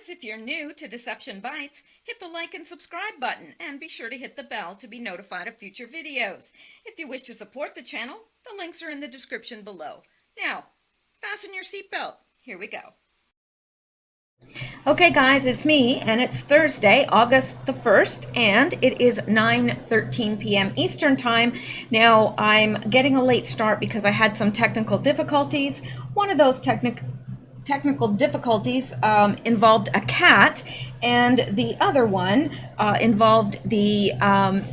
guys, if you're new to Deception Bytes, hit the like and subscribe button and be sure to hit the bell to be notified of future videos. If you wish to support the channel, the links are in the description below. Now, fasten your seatbelt. Here we go. Okay guys, it's me and it's Thursday, August the 1st, and it is 9:13 p.m. Eastern Time. Now, I'm getting a late start because I had some technical difficulties. One of those technical difficulties involved a cat, and the other one involved the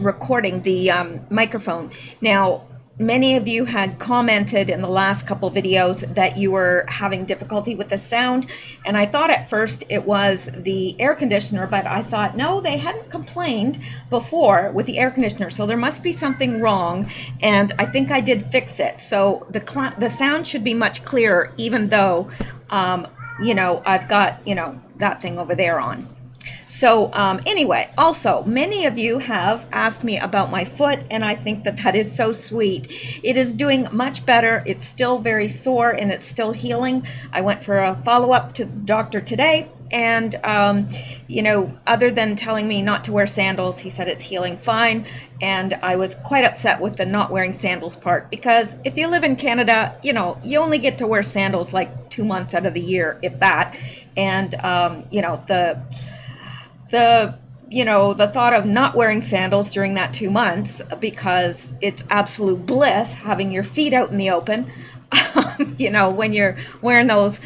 recording, the microphone. Now, many of you had commented in the last couple videos that you were having difficulty with the sound, and I thought at first it was the air conditioner, but I thought no, they hadn't complained before with the air conditioner, so there must be something wrong, and I think I did fix it. So the sound should be much clearer, even though I've got that thing over there on. So anyway, also, many of you have asked me about my foot, and I think that is so sweet. It is doing much better. It's still very sore, and it's still healing. I went for a follow-up to the doctor today, and, other than telling me not to wear sandals, he said it's healing fine. And I was quite upset with the not wearing sandals part, because if you live in Canada, you only get to wear sandals like 2 months out of the year, if that. And, the thought of not wearing sandals during that 2 months, because it's absolute bliss having your feet out in the open, when you're wearing those,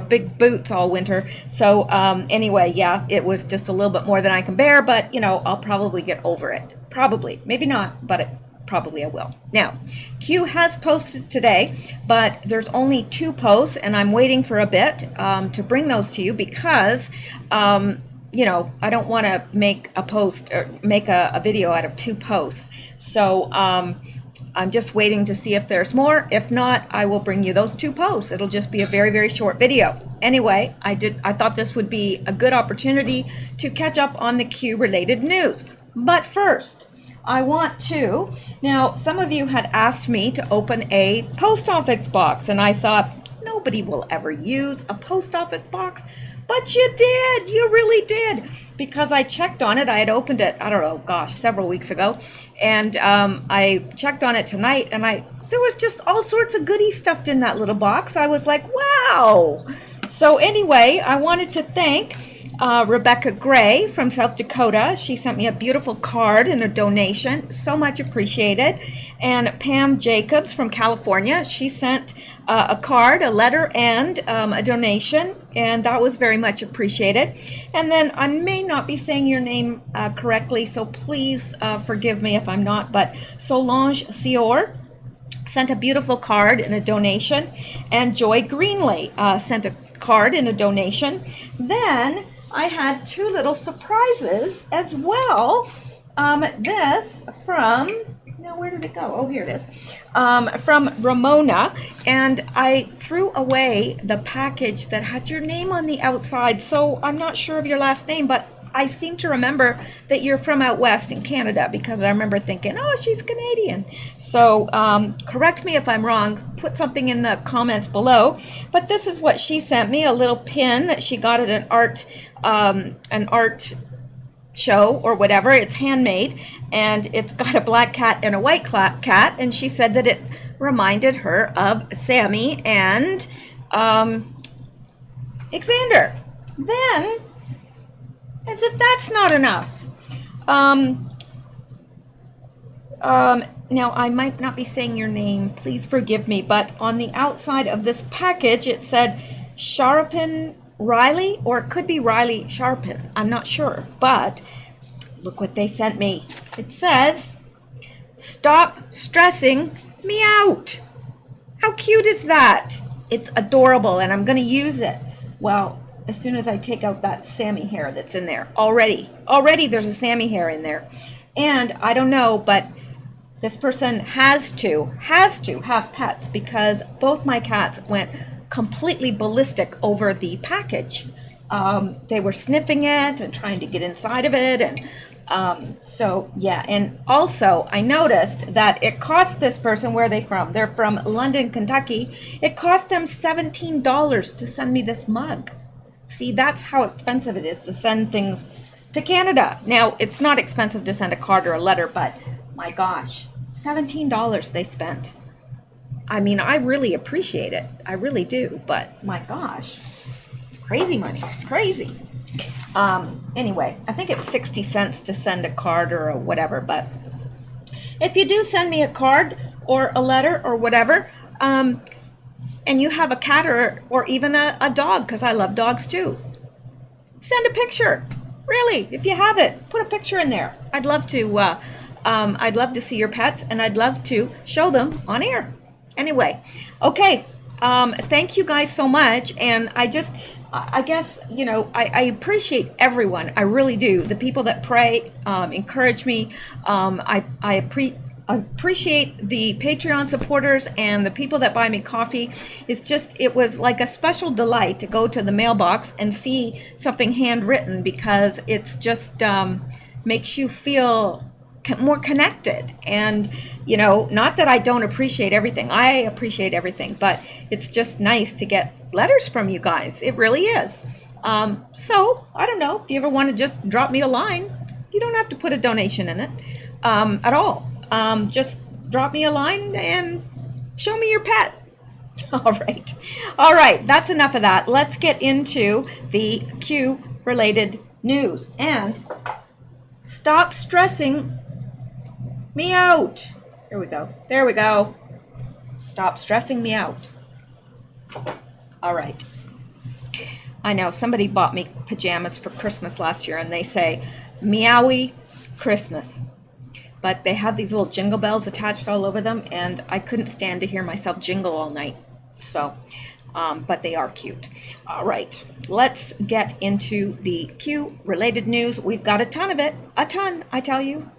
big boots all winter. So anyway, yeah, it was just a little bit more than I can bear, but, I'll probably get over it. Probably. Maybe not, but probably I will. Now, Q has posted today, but there's only 2 posts, and I'm waiting for a bit to bring those to you because I don't want to make a post or make a video out of 2 posts. So I'm just waiting to see if there's more. If not, I will bring you those 2 posts. It'll just be a very, very short video. Anyway, I thought this would be a good opportunity to catch up on the Q related news. But first, I want to, now some of you had asked me to open a post office box, and I thought nobody will ever use a post office box. But you did, you really did, because I checked on it. I had opened it, I don't know, gosh, several weeks ago, and I checked on it tonight, and there was just all sorts of goodies stuffed in that little box. I was like, wow. So anyway, I wanted to thank Rebecca Gray from South Dakota. She sent me a beautiful card and a donation, so much appreciated. And Pam Jacobs from California, she sent a card, a letter, and a donation, and that was very much appreciated. And then I may not be saying your name correctly, so please forgive me if I'm not, but Solange Sior sent a beautiful card and a donation, and Joy Greenley sent a card and a donation. Then I had 2 little surprises as well. This from, now where did it go? Oh, here it is. From Ramona, and I threw away the package that had your name on the outside. So I'm not sure of your last name, but I seem to remember that you're from out west in Canada, because I remember thinking, oh, she's Canadian. So correct me if I'm wrong, put something in the comments below. But this is what she sent me, a little pin that she got at an art show or whatever. It's handmade, and it's got a black cat and a white cat, and she said that it reminded her of Sammy and Xander. Then, as if that's not enough, now I might not be saying your name, please forgive me, but on the outside of this package it said Sharpen Riley, or it could be Riley Sharpen, I'm not sure, but look what they sent me. It says, "Stop stressing me out." How cute is that? It's adorable, and I'm going to use it, well, as soon as I take out that Sammy hair that's in there. Already there's a Sammy hair in there. And I don't know, but this person has to have pets, because both my cats went completely ballistic over the package. They were sniffing it and trying to get inside of it, and so yeah. And also I noticed that it cost this person, where are they from? They're from London, Kentucky. It cost them $17 to send me this mug. See, that's how expensive it is to send things to Canada. Now, it's not expensive to send a card or a letter, but my gosh, $17 they spent. I mean, I really appreciate it. I really do. But my gosh, it's crazy money. Crazy. Anyway, I think it's 60 cents to send a card or a whatever. But if you do send me a card or a letter or whatever, and you have a cat or even a dog, because I love dogs too, send a picture. Really, if you have it, put a picture in there. I'd love to see your pets, and I'd love to show them on air. Anyway, okay. Thank you guys so much, and I guess, I appreciate everyone. I really do. The people that pray, encourage me. I appreciate the Patreon supporters and the people that buy me coffee. It was like a special delight to go to the mailbox and see something handwritten, because it's just makes you feel more connected. And not that I don't appreciate everything. I appreciate everything, but it's just nice to get letters from you guys. It really is. So I don't know if you ever want to just drop me a line. You don't have to put a donation in it at all. Just drop me a line and show me your pet. All right, that's enough of that. Let's get into the Q related news, and stop stressing me out. There we go. Stop stressing me out. All right. I know somebody bought me pajamas for Christmas last year, and they say meowie Christmas. But they have these little jingle bells attached all over them, and I couldn't stand to hear myself jingle all night. So, but they are cute. All right, let's get into the Q-related news. We've got a ton of it. A ton, I tell you.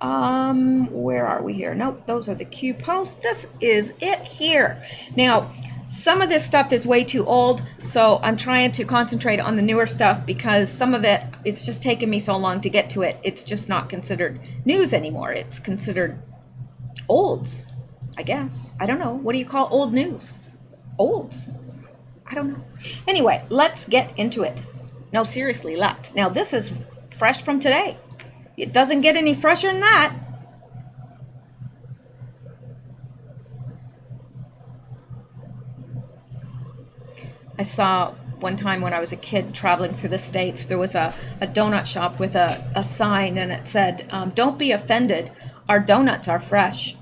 Where are we here? Nope, those are the Q posts. This is it here. Now, some of this stuff is way too old, so I'm trying to concentrate on the newer stuff, because some of it's just taken me so long to get to it. It's just not considered news anymore. It's considered olds, I guess. I don't know. What do you call old news? Olds. I don't know. Anyway, let's get into it. No, seriously, let's. Now, this is fresh from today. It doesn't get any fresher than that. I saw one time when I was a kid traveling through the States, there was a donut shop with a sign, and it said, don't be offended, our donuts are fresh.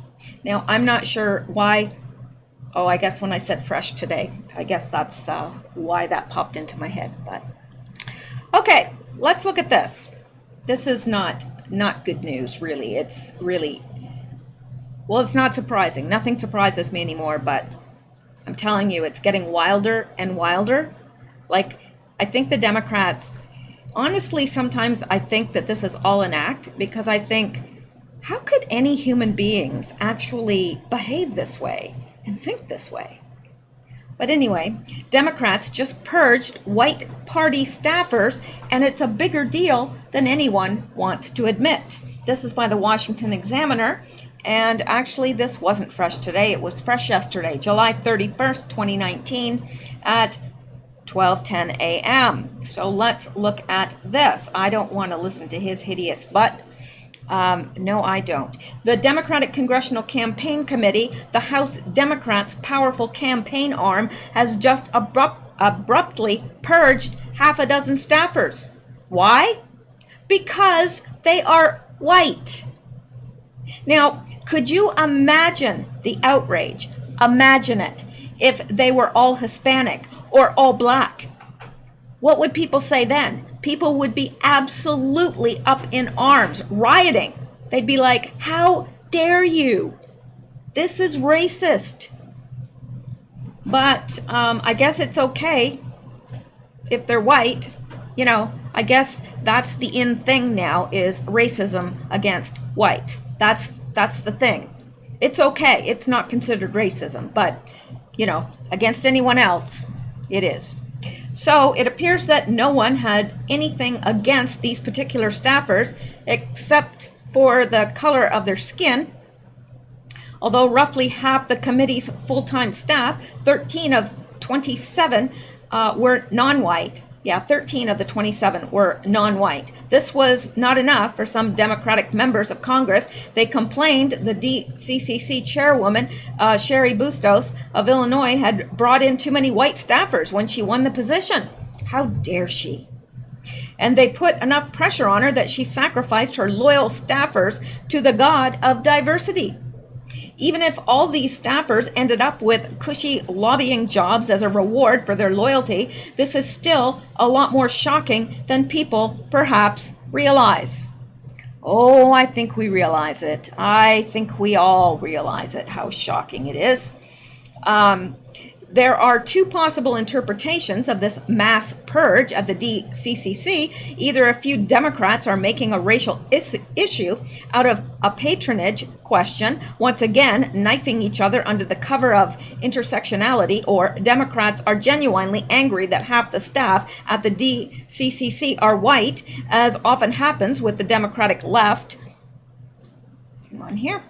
Now, I'm not sure why. Oh, I guess when I said fresh today, I guess that's why that popped into my head. But okay, let's look at this. This is not good news, really. It's really, well, it's not surprising. Nothing surprises me anymore, but I'm telling you, it's getting wilder and wilder. Like, I think the Democrats, honestly, sometimes I think that this is all an act, because I think, how could any human beings actually behave this way and think this way? But anyway, Democrats just purged white party staffers, and it's a bigger deal than anyone wants to admit. This is by the Washington Examiner. And actually, this wasn't fresh today. It was fresh yesterday, July 31st, 2019 at 12:10 a.m. So let's look at this. I don't want to listen to his hideous butt. No, I don't. The Democratic Congressional Campaign Committee, the House Democrats' powerful campaign arm, has just abruptly purged half a dozen staffers. Why? Because they are white. Now, could you imagine the outrage? Imagine it. If they were all Hispanic or all black, what would people say then? People would be absolutely up in arms, rioting. They'd be like, how dare you? This is racist. But I guess it's okay if they're white. I guess that's the in thing now, is racism against whites. That's the thing. It's okay. It's not considered racism, but, against anyone else, it is. So it appears that no one had anything against these particular staffers except for the color of their skin. Although roughly half the committee's full-time staff, 13 of 27, were non-white. Yeah, 13 of the 27 were non-white. This was not enough for some Democratic members of Congress. They complained the DCCC chairwoman, Cheri Bustos of Illinois, had brought in too many white staffers when she won the position. How dare she? And they put enough pressure on her that she sacrificed her loyal staffers to the god of diversity. Even if all these staffers ended up with cushy lobbying jobs as a reward for their loyalty, this is still a lot more shocking than people perhaps realize. Oh, I think we realize it. I think we all realize it, how shocking it is. There are two possible interpretations of this mass purge at the DCCC. Either a few Democrats are making a racial issue out of a patronage question, once again knifing each other under the cover of intersectionality, or Democrats are genuinely angry that half the staff at the DCCC are white, as often happens with the Democratic left. Come on here.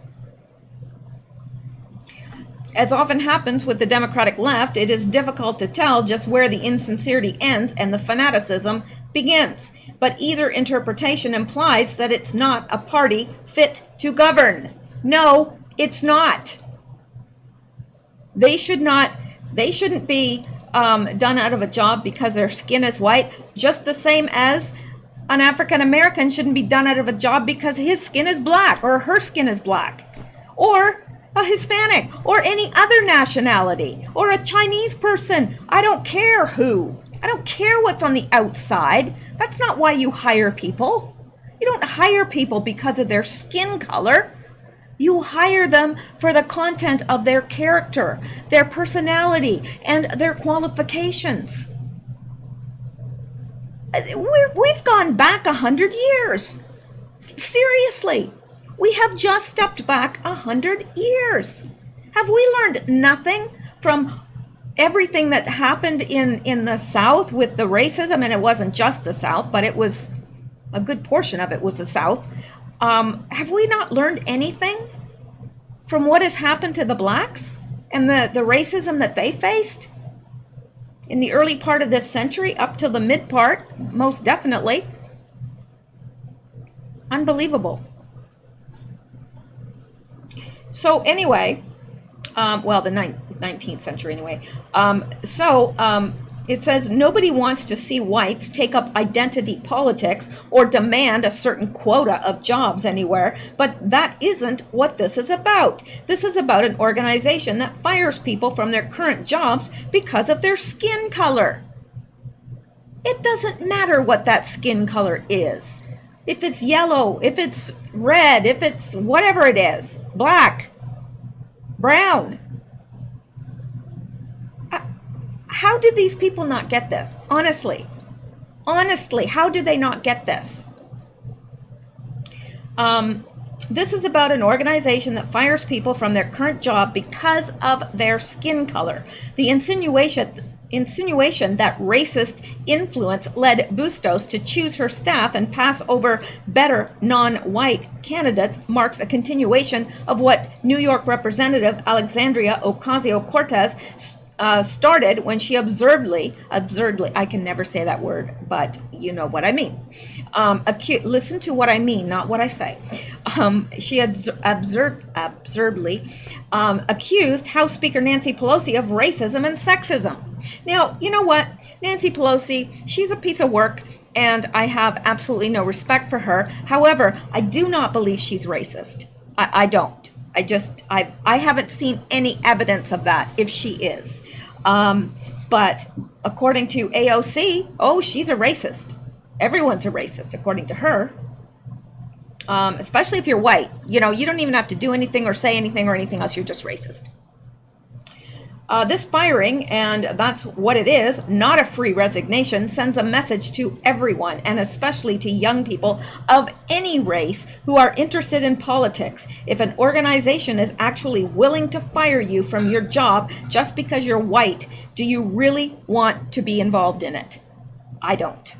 As often happens with the Democratic left, it is difficult to tell just where the insincerity ends and the fanaticism begins. But either interpretation implies that it's not a party fit to govern. No, it's not. They shouldn't be done out of a job because their skin is white, just the same as an African American shouldn't be done out of a job because his skin is black or her skin is black, or a Hispanic, or any other nationality, or a Chinese person. I don't care who. I don't care what's on the outside. That's not why you hire people. You don't hire people because of their skin color. You hire them for the content of their character, their personality, and their qualifications. We've gone back 100 years. Seriously. We have just stepped back 100 years. Have we learned nothing from everything that happened in the South with the racism? And it wasn't just the South, but it was a good portion of it was the South. Have we not learned anything from what has happened to the blacks and the racism that they faced in the early part of this century up to the mid part? Most definitely. Unbelievable. So anyway, the 19th century anyway. It says nobody wants to see whites take up identity politics or demand a certain quota of jobs anywhere, but that isn't what this is about. This is about an organization that fires people from their current jobs because of their skin color. It doesn't matter what that skin color is. If it's yellow, if it's red, if it's whatever it is, black, brown. How did these people not get this? Honestly, how did they not get this? This is about an organization that fires people from their current job because of their skin color. The insinuation that racist influence led Bustos to choose her staff and pass over better non-white candidates marks a continuation of what New York Representative Alexandria Ocasio-Cortez started when she absurdly, I can never say that word, but you know what I mean. Listen to what I mean, not what I say. She absurdly accused House Speaker Nancy Pelosi of racism and sexism. Now, you know what? Nancy Pelosi, she's a piece of work, and I have absolutely no respect for her. However, I do not believe she's racist. I don't. I haven't seen any evidence of that, if she is. But according to AOC, oh, she's a racist. Everyone's a racist, according to her. Especially if you're white. You know, you don't even have to do anything or say anything or anything else. You're just racist. This firing, and that's what it is, not a free resignation, sends a message to everyone, and especially to young people of any race who are interested in politics. If an organization is actually willing to fire you from your job just because you're white, do you really want to be involved in it? I don't.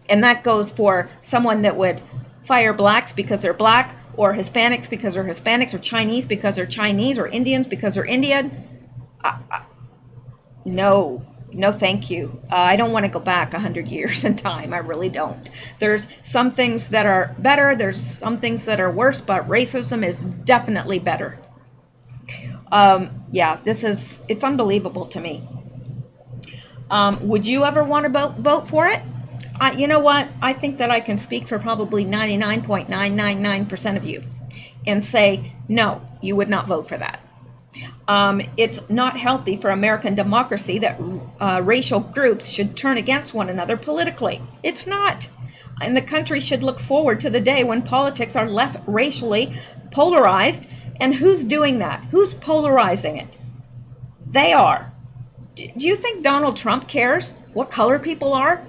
And that goes for someone that would fire blacks because they're black, or Hispanics because they're Hispanics, or Chinese because they're Chinese, or Indians because they're Indian. No, No, thank you. I don't want to go back 100 years in time. I really don't. There's some things that are better. There's some things that are worse, but racism is definitely better. Yeah, it's unbelievable to me. Would you ever want to vote for it? You know what? I think that I can speak for probably 99.999% of you and say, no, you would not vote for that. It's not healthy for American democracy that racial groups should turn against one another politically. It's not. And the country should look forward to the day when politics are less racially polarized. And who's doing that? Who's polarizing it? They are. Do you think Donald Trump cares what color people are?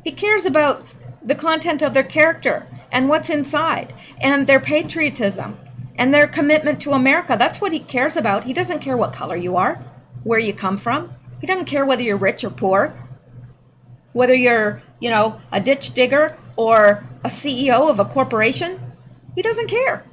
He cares about the content of their character and what's inside and their patriotism and their commitment to America. That's what he cares about. He doesn't care what color you are, where you come from. He doesn't care whether you're rich or poor, whether you're, a ditch digger or a CEO of a corporation. He doesn't care.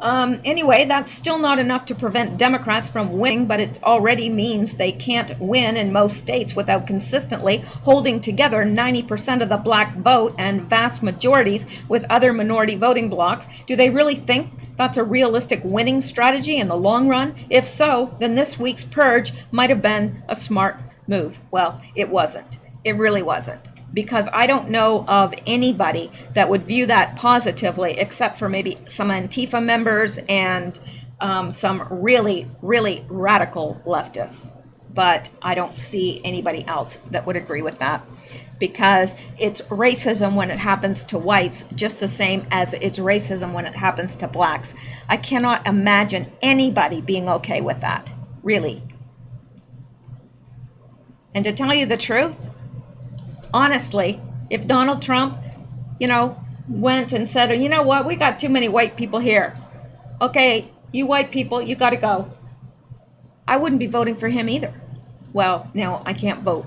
Anyway, that's still not enough to prevent Democrats from winning, but it already means they can't win in most states without consistently holding together 90% of the black vote and vast majorities with other minority voting blocs. Do they really think that's a realistic winning strategy in the long run? If so, then this week's purge might have been a smart move. Well, it wasn't. It really wasn't. Because I don't know of anybody that would view that positively, except for maybe some Antifa members and some really, really radical leftists. But I don't see anybody else that would agree with that, because it's racism when it happens to whites just the same as it's racism when it happens to blacks. I cannot imagine anybody being okay with that, really. And to tell you the truth, honestly, if Donald Trump, went and said, you know what, we got too many white people here. Okay, you white people, you got to go. I wouldn't be voting for him either. Well, now I can't vote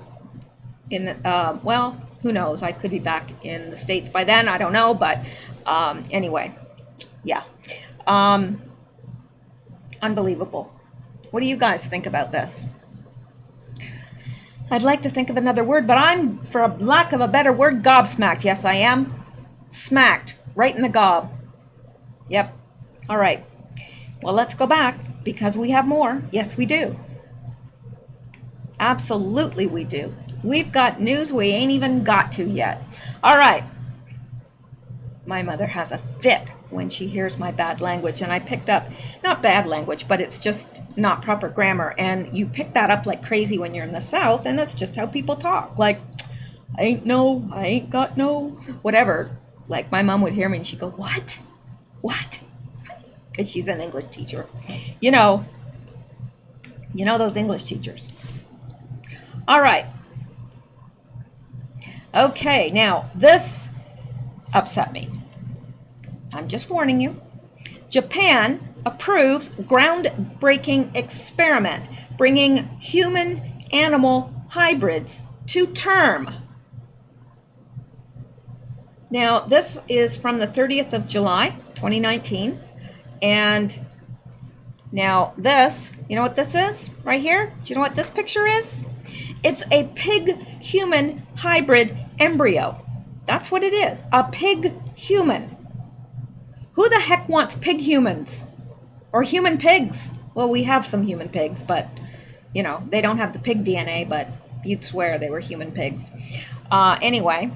who knows? I could be back in the States by then. I don't know. But anyway, yeah. Unbelievable. What do you guys think about this? I'd like to think of another word, but I'm, for lack of a better word, gobsmacked. Yes, I am. Smacked. Right in the gob. Yep. All right. Well, let's go back, because we have more. Yes, we do. Absolutely we do. We've got news we ain't even got to yet. All right. My mother has a fit when she hears my bad language, and I picked up, not bad language, but it's just not proper grammar, and you pick that up like crazy when you're in the South, and that's just how people talk, like, I ain't got no, whatever. Like, my mom would hear me and she'd go, what, because she's an English teacher, you know those English teachers. All right, okay, now this upset me. I'm just warning you. Japan approves groundbreaking experiment bringing human-animal hybrids to term. Now, this is from the 30th of July, 2019. And now this, you know what this is right here? Do you know what this picture is? It's a pig-human hybrid embryo. That's what it is, a pig-human. Who the heck wants pig humans? Or human pigs? Well, we have some human pigs, but, they don't have the pig DNA, but you'd swear they were human pigs. Anyway,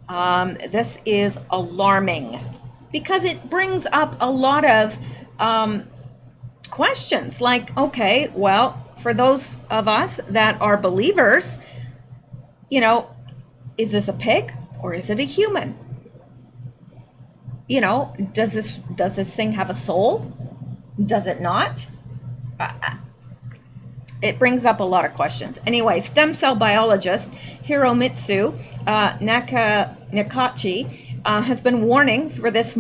this is alarming, because it brings up a lot of questions. Like, okay, well, for those of us that are believers, is this a pig or is it a human? Does this thing have a soul? Does it not? It brings up a lot of questions. Anyway, stem cell biologist Hiromitsu Nakachi has been waiting for this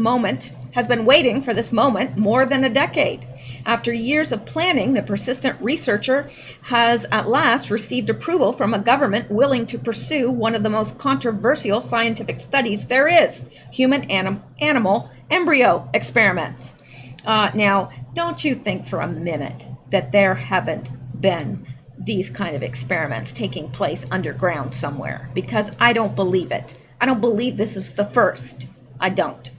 moment more than a decade. After years of planning, the persistent researcher has at last received approval from a government willing to pursue one of the most controversial scientific studies there is, human-animal embryo experiments. Now, don't you think for a minute that there haven't been these kind of experiments taking place underground somewhere, because I don't believe it. I don't believe this is the first. I don't.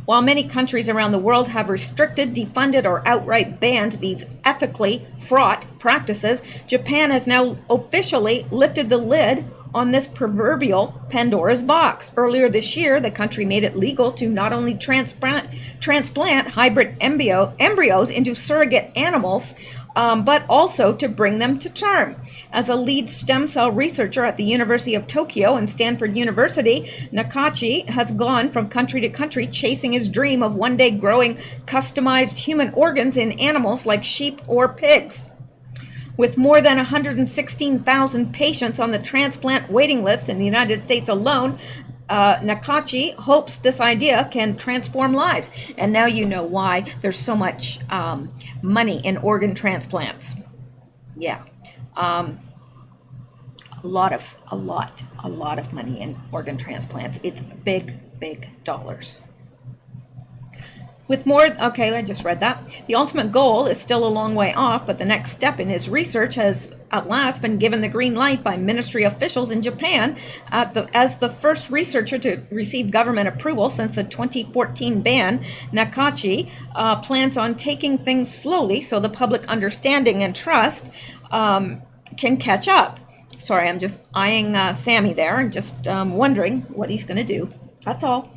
While many countries around the world have restricted, defunded, or outright banned these ethically fraught practices, Japan has now officially lifted the lid on this proverbial Pandora's box. Earlier this year, the country made it legal to not only transplant hybrid embryos into surrogate animals, but also to bring them to term. As a lead stem cell researcher at the University of Tokyo and Stanford University, Nakachi has gone from country to country chasing his dream of one day growing customized human organs in animals like sheep or pigs. With more than 116,000 patients on the transplant waiting list in the United States alone, Nakachi hopes this idea can transform lives. And now you know why there's so much money in organ transplants. Yeah. A lot of money in organ transplants. It's big dollars. With more, okay, I just read that. The ultimate goal is still a long way off, but the next step in his research has at last been given the green light by ministry officials in Japan as the first researcher to receive government approval since the 2014 ban. Nakachi plans on taking things slowly so the public understanding and trust can catch up. Sorry, I'm just eyeing Sammy there and just wondering what he's going to do. That's all.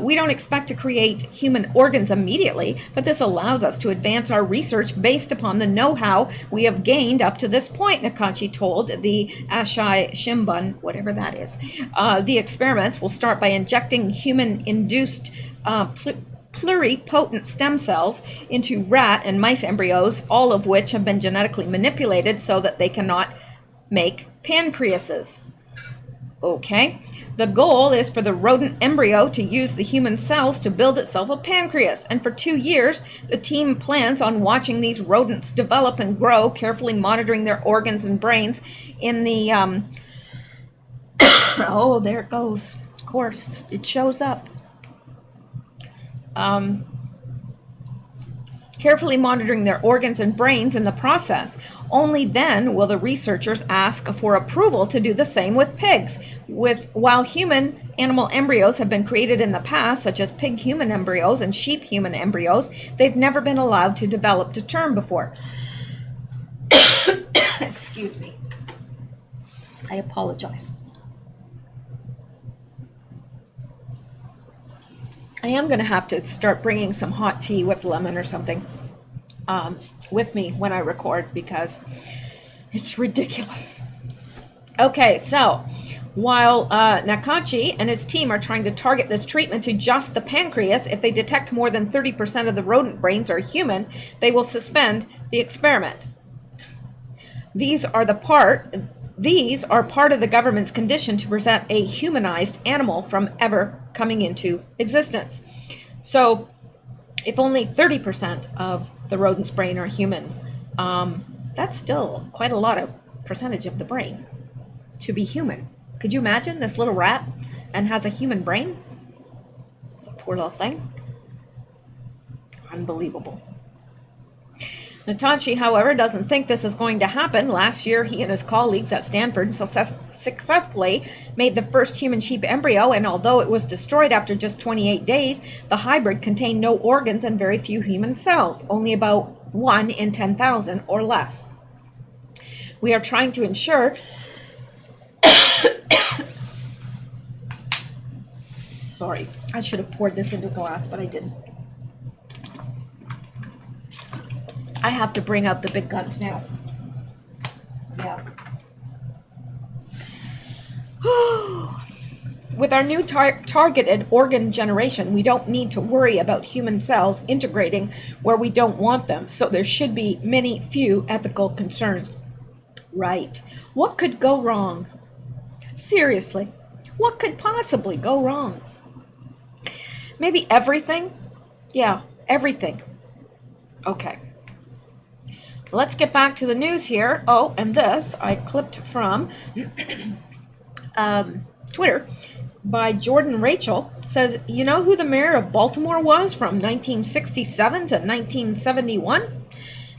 We don't expect to create human organs immediately, but this allows us to advance our research based upon the know-how we have gained up to this point, Nakachi told the Asahi Shimbun, whatever that is. The experiments will start by injecting human-induced pluripotent stem cells into rat and mice embryos, all of which have been genetically manipulated so that they cannot make pancreases. Okay. The goal is for the rodent embryo to use the human cells to build itself a pancreas. And for 2 years, the team plans on watching these rodents develop and grow, carefully monitoring their organs and brains in the, oh, there it goes. Of course, it shows up. Carefully monitoring their organs and brains in the process. Only then will the researchers ask for approval to do the same with pigs. While human animal embryos have been created in the past, such as pig human embryos and sheep human embryos, they've never been allowed to develop to term before. Excuse me. I apologize. I am going to have to start bringing some hot tea with lemon or something with me when I record, because it's ridiculous. Okay, so while Nakachi and his team are trying to target this treatment to just the pancreas, if they detect more than 30% of the rodent brains are human, they will suspend the experiment. These are part of the government's condition to prevent a humanized animal from ever coming into existence. So if only 30% of the rodent's brain are human, that's still quite a lot of percentage of the brain to be human. Could you imagine this little rat and has a human brain? Poor little thing. Unbelievable. Nakachi, however, doesn't think this is going to happen. Last year, he and his colleagues at Stanford successfully made the first human sheep embryo, and although it was destroyed after just 28 days, the hybrid contained no organs and very few human cells, only about 1 in 10,000 or less. We are trying to ensure sorry, I should have poured this into glass, but I didn't. I have to bring out the big guns now. Yeah. With our new targeted organ generation, we don't need to worry about human cells integrating where we don't want them, so there should be few ethical concerns. Right. What could go wrong? Seriously, what could possibly go wrong? Maybe everything? Yeah, everything. Okay. Let's get back to the news here. Oh, and this I clipped from Twitter by Jordan Rachel. Says, you know who the mayor of Baltimore was from 1967 to 1971?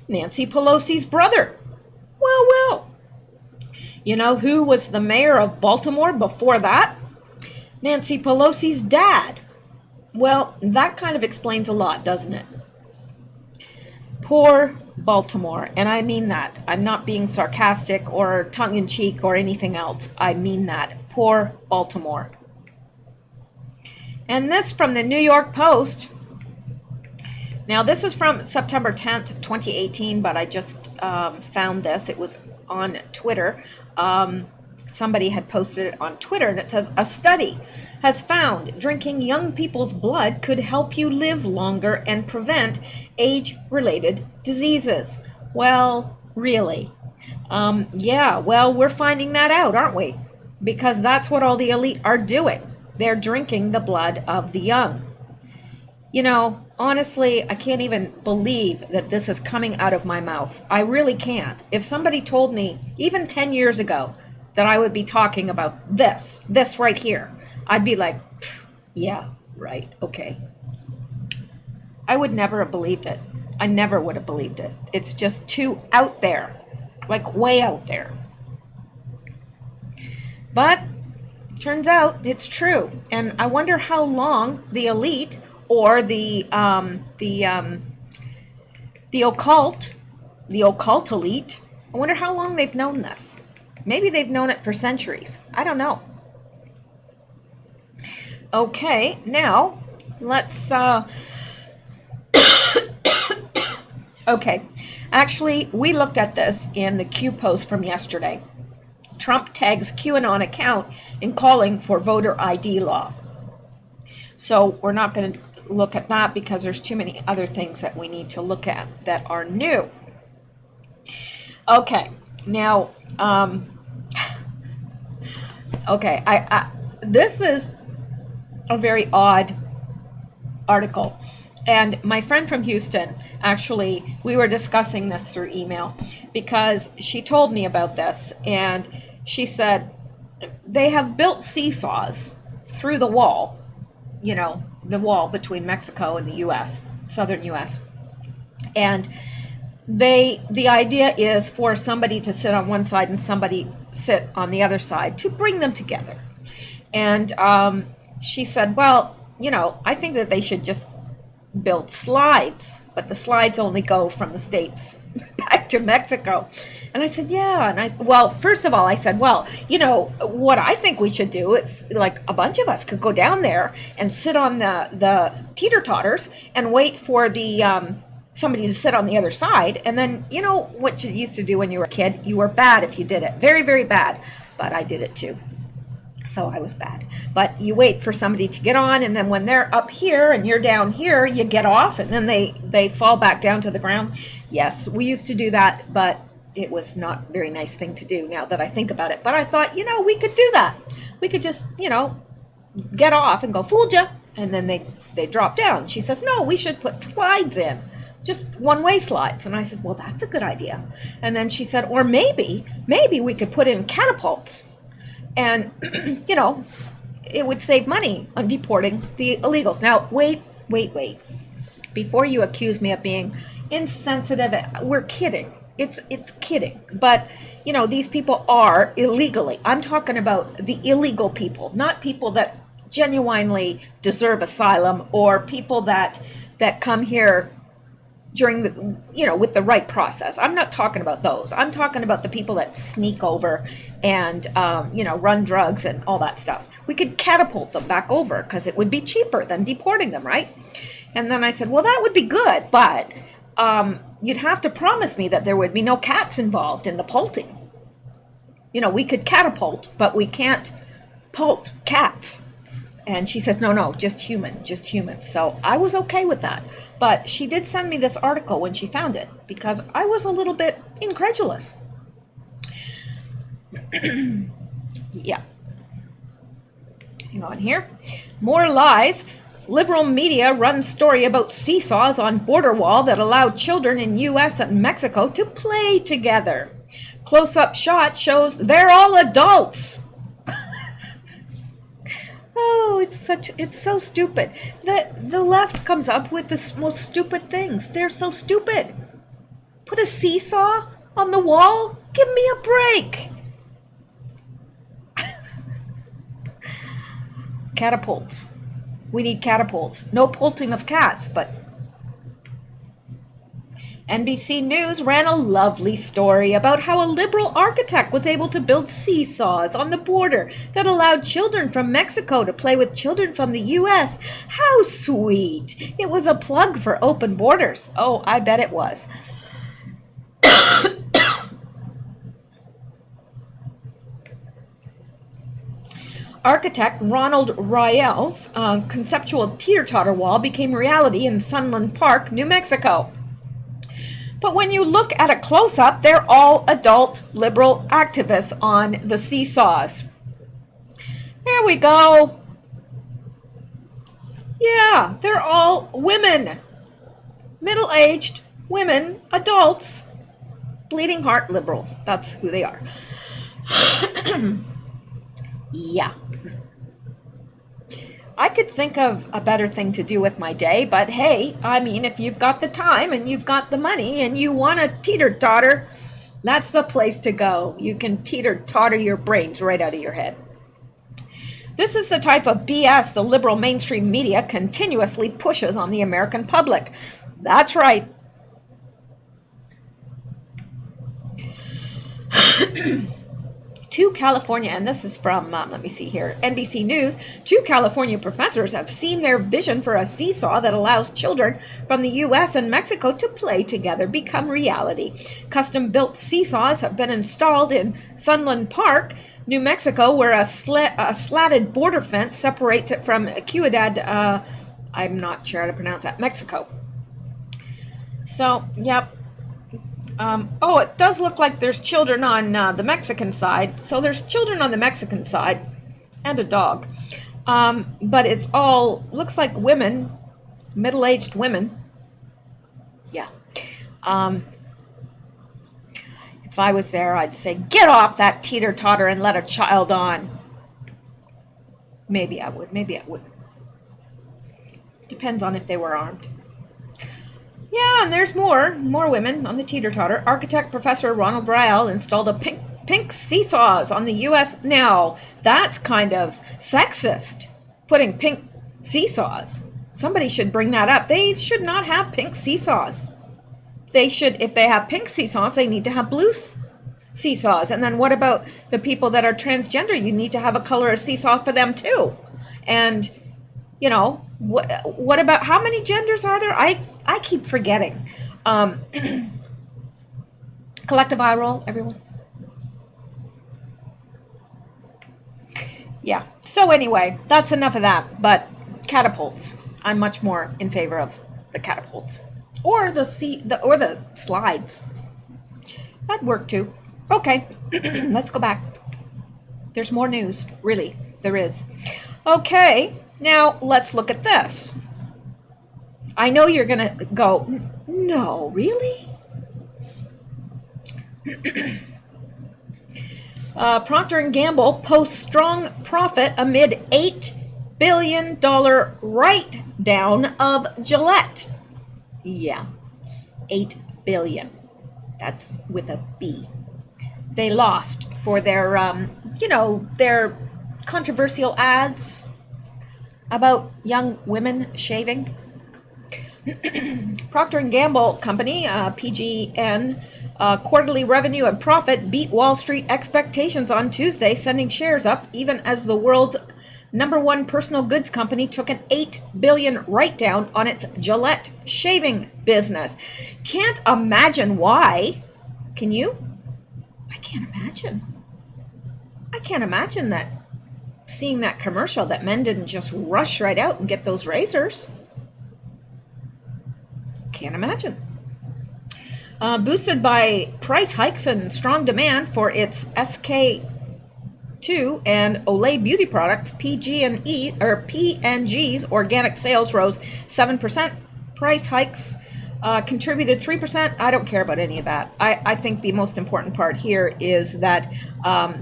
Nancy Pelosi's brother. Well, well. You know who was the mayor of Baltimore before that? Nancy Pelosi's dad. Well, that kind of explains a lot, doesn't it? Poor Baltimore, and I mean that. I'm not being sarcastic or tongue-in-cheek or anything else. I mean that. Poor Baltimore. And this from the New York Post. Now, this is from September 10th, 2018, but I just found this. It was on Twitter. Somebody had posted it on Twitter, and it says, a study has found drinking young people's blood could help you live longer and prevent age-related diseases. Well, really? Yeah, well, we're finding that out, aren't we? Because that's what all the elite are doing. They're drinking the blood of the young. You know, honestly, I can't even believe that this is coming out of my mouth. I really can't. If somebody told me, even 10 years ago, that I would be talking about this right here, I'd be like, yeah, right, okay. I would never have believed it. I never would have believed it. It's just too out there, like way out there. But turns out it's true. And I wonder how long the elite or the occult elite, I wonder how long they've known this. Maybe they've known it for centuries. I don't know. Okay, now let's okay, actually we looked at this in the Q post from yesterday. Trump tags QAnon account in calling for voter ID law. So we're not going to look at that because there's too many other things that we need to look at that are new. Okay, now, okay, I this is a very odd article. And my friend from Houston, actually, we were discussing this through email because she told me about this, and she said they have built seesaws through the wall, you know, the wall between Mexico and the U.S., southern U.S. And the idea is for somebody to sit on one side and somebody sit on the other side to bring them together. And she said, well, you know, I think that they should just build slides, but the slides only go from the States back to Mexico. And I said, yeah. And well, first of all, I said, well, you know, what I think we should do, it's like a bunch of us could go down there and sit on the Teeter-Toters and wait for the somebody to sit on the other side. And then, you know, what you used to do when you were a kid, you were bad if you did it. Very, very bad. But I did it too. So I was bad. But you wait for somebody to get on, and then when they're up here and you're down here, you get off, and then they fall back down to the ground. Yes, we used to do that, but it was not a very nice thing to do now that I think about it. But I thought, you know, we could do that. We could just, you know, get off and go, fooled ya. And then they drop down. She says, no, we should put slides in. Just one-way slides. And I said, well, that's a good idea. And then she said, or maybe we could put in catapults. And, you know, it would save money on deporting the illegals. Now, wait. Before you accuse me of being insensitive, we're kidding. It's kidding. But, you know, these people are illegally. I'm talking about the illegal people, not people that genuinely deserve asylum or people that come here during the, you know, with the right process. I'm not talking about those. I'm talking about the people that sneak over and, you know, run drugs and all that stuff. We could catapult them back over because it would be cheaper than deporting them, right? And then I said, well, that would be good, but you'd have to promise me that there would be no cats involved in the pulting. You know, we could catapult, but we can't pult cats. And she says, no, just human. So I was okay with that. But she did send me this article when she found it because I was a little bit incredulous. Yeah. Hang on here. More lies. Liberal media runs story about seesaws on border wall that allow children in U.S. and Mexico to play together. Close-up shot shows they're all adults. Oh, it's so stupid. The left comes up with the most stupid things. They're so stupid. Put a seesaw on the wall? Give me a break. Catapults. We need catapults. No pulting of cats, but NBC News ran a lovely story about how a liberal architect was able to build seesaws on the border that allowed children from Mexico to play with children from the U.S. How sweet! It was a plug for open borders. Oh, I bet it was. Architect Ronald Rael's conceptual teeter-totter wall became reality in Sunland Park, New Mexico. But when you look at a close-up, they're all adult liberal activists on the seesaws. There we go. Yeah, they're all women. Middle-aged women, adults, bleeding heart liberals. That's who they are. Yeah. I could think of a better thing to do with my day, but hey, I mean, if you've got the time and you've got the money and you want to teeter-totter, that's the place to go. You can teeter-totter your brains right out of your head. This is the type of BS the liberal mainstream media continuously pushes on the American public. That's right. Two California, and this is from, let me see here, NBC News, 2 California professors have seen their vision for a seesaw that allows children from the U.S. and Mexico to play together become reality. Custom-built seesaws have been installed in Sunland Park, New Mexico, where a slatted border fence separates it from Ciudad, I'm not sure how to pronounce that, Mexico. So, yep. Oh, it does look like there's children on the Mexican side. So there's children on the Mexican side and a dog. But it's all, looks like women, middle-aged women. Yeah. If I was there, I'd say, get off that teeter-totter and let a child on. Maybe I would. Maybe I wouldn't. Depends on if they were armed. Yeah, and there's more women on the teeter-totter. Architect Professor Ronald Rael installed a pink seesaws on the U.S. Now, that's kind of sexist, putting pink seesaws. Somebody should bring that up. They should not have pink seesaws. They should, if they have pink seesaws, they need to have blue seesaws. And then what about the people that are transgender? You need to have a color of seesaw for them too. And, you know, what about, how many genders are there? I keep forgetting. Collective eye roll, everyone. Yeah. So anyway, that's enough of that. But catapults, I'm much more in favor of the catapults or the slides. That'd work too. Okay, let's go back. There's more news, really. There is. Okay. Now, let's look at this. I know you're going to go, no, really? Procter & Gamble posts strong profit amid $8 billion write-down of Gillette. Yeah, $8 billion. That's with a B. They lost for their, their controversial ads about young women shaving. Procter & Gamble Company, PGN, quarterly revenue and profit beat Wall Street expectations on Tuesday, sending shares up even as the world's #1 personal goods company took an $8 billion write-down on its Gillette shaving business. Can't imagine why. Can you? I can't imagine. I can't imagine that. Seeing that commercial, that men didn't just rush right out and get those razors. Can't imagine. Boosted by price hikes and strong demand for its SK2 and Olay beauty products, P&G's organic sales rose 7%. Price hikes contributed 3%. I don't care about any of that. I think the most important part here is that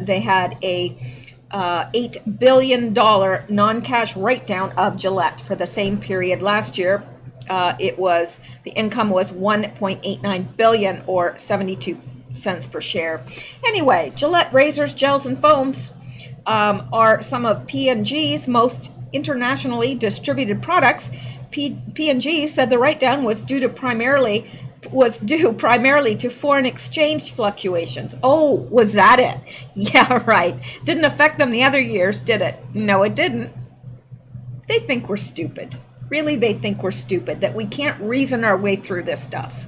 they had a $8 billion non-cash write-down of Gillette for the same period last year. The income was $1.89 billion or 72 cents per share. Anyway, Gillette razors, gels, and foams are some of P&G's most internationally distributed products. P&G said the write-down was due primarily to foreign exchange fluctuations. Oh, was that it? Yeah, right. Didn't affect them the other years, did it? No, it didn't. They think we're stupid. Really, they think we're stupid, that we can't reason our way through this stuff.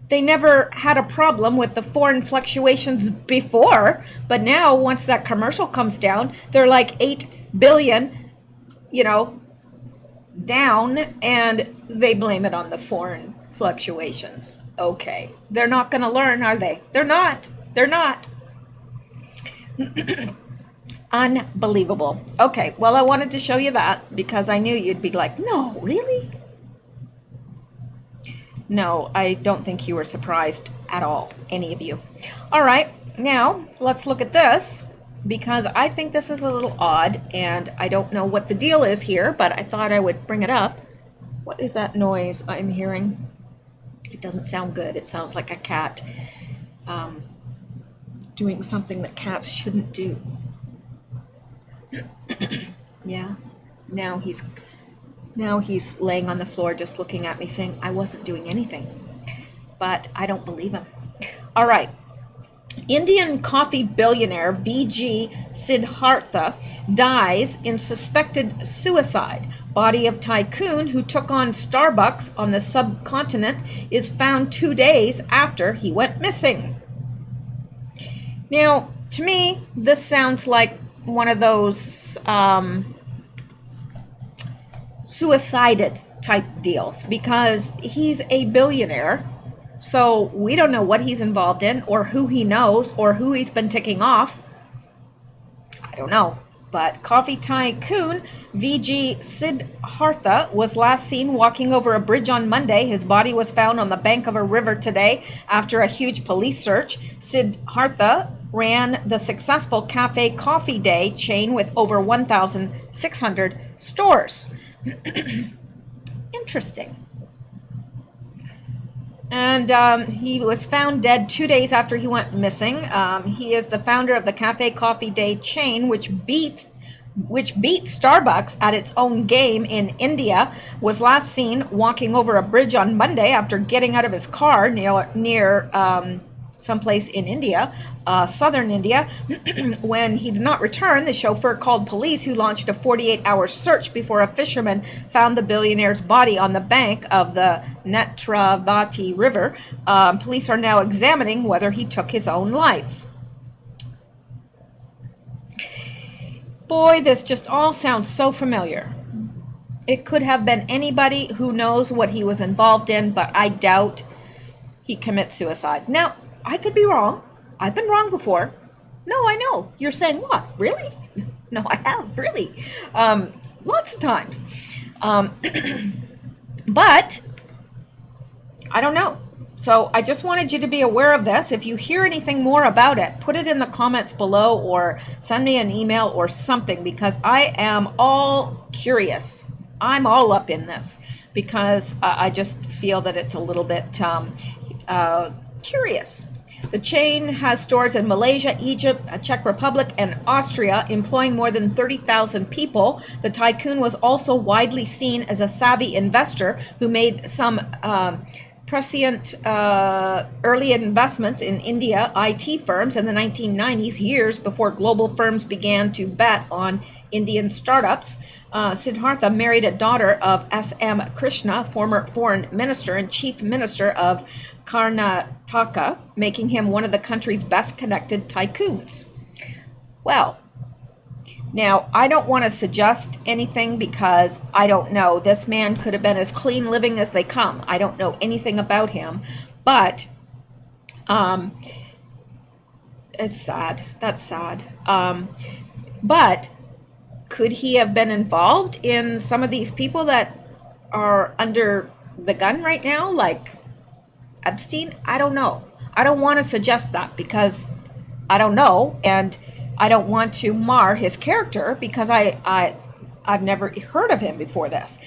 They never had a problem with the foreign fluctuations before, but now once that commercial comes down, they're like 8 billion, down, and they blame it on the foreign fluctuations. Okay, they're not going to learn, are they? They're not. Unbelievable. Okay, well, I wanted to show you that because I knew you'd be like, no, really? No, I don't think you were surprised at all, any of you. All right, now let's look at this, because I think this is a little odd, and I don't know what the deal is here, but I thought I would bring it up. What is that noise I'm hearing? It doesn't sound good. It sounds like a cat doing something that cats shouldn't do. Yeah, now he's laying on the floor just looking at me saying, I wasn't doing anything. But I don't believe him. All right. Indian coffee billionaire V.G. Siddhartha dies in suspected suicide. Body of tycoon who took on Starbucks on the subcontinent is found 2 days after he went missing. Now, to me, this sounds like one of those suicided type deals, because he's a billionaire, so we don't know what he's involved in or who he knows or who he's been ticking off. I don't know. But coffee tycoon V.G. Siddhartha was last seen walking over a bridge on Monday. His body was found on the bank of a river today after a huge police search. Siddhartha ran the successful Cafe Coffee Day chain with over 1,600 stores. Interesting. And he was found dead 2 days after he went missing. He is the founder of the Cafe Coffee Day chain, which beat Starbucks at its own game in India. Was last seen walking over a bridge on Monday after getting out of his car near someplace in India, southern India. When he did not return, the chauffeur called police, who launched a 48-hour search before a fisherman found the billionaire's body on the bank of the Netravati River. Police are now examining whether he took his own life. Boy, this just all sounds so familiar. It could have been anybody who knows what he was involved in, but I doubt he commits suicide. Now, I could be wrong. I've been wrong before. No, I know. You're saying what? Really? No, I have, really. Lots of times. But I don't know. So I just wanted you to be aware of this. If you hear anything more about it, put it in the comments below or send me an email or something, because I am all curious. I'm all up in this because I just feel that it's a little bit curious. The chain has stores in Malaysia, Egypt, Czech Republic, and Austria, employing more than 30,000 people. The tycoon was also widely seen as a savvy investor who made some prescient early investments in India IT firms in the 1990s, years before global firms began to bet on Indian startups. Siddhartha married a daughter of S.M. Krishna, former foreign minister and chief minister of Karnataka, making him one of the country's best connected tycoons. Well, now, I don't want to suggest anything because I don't know. This man could have been as clean living as they come. I don't know anything about him, but it's sad. That's sad. But could he have been involved in some of these people that are under the gun right now, like Epstein? I don't know. I don't want to suggest that because I don't know, and I don't want to mar his character because I I've never heard of him before this.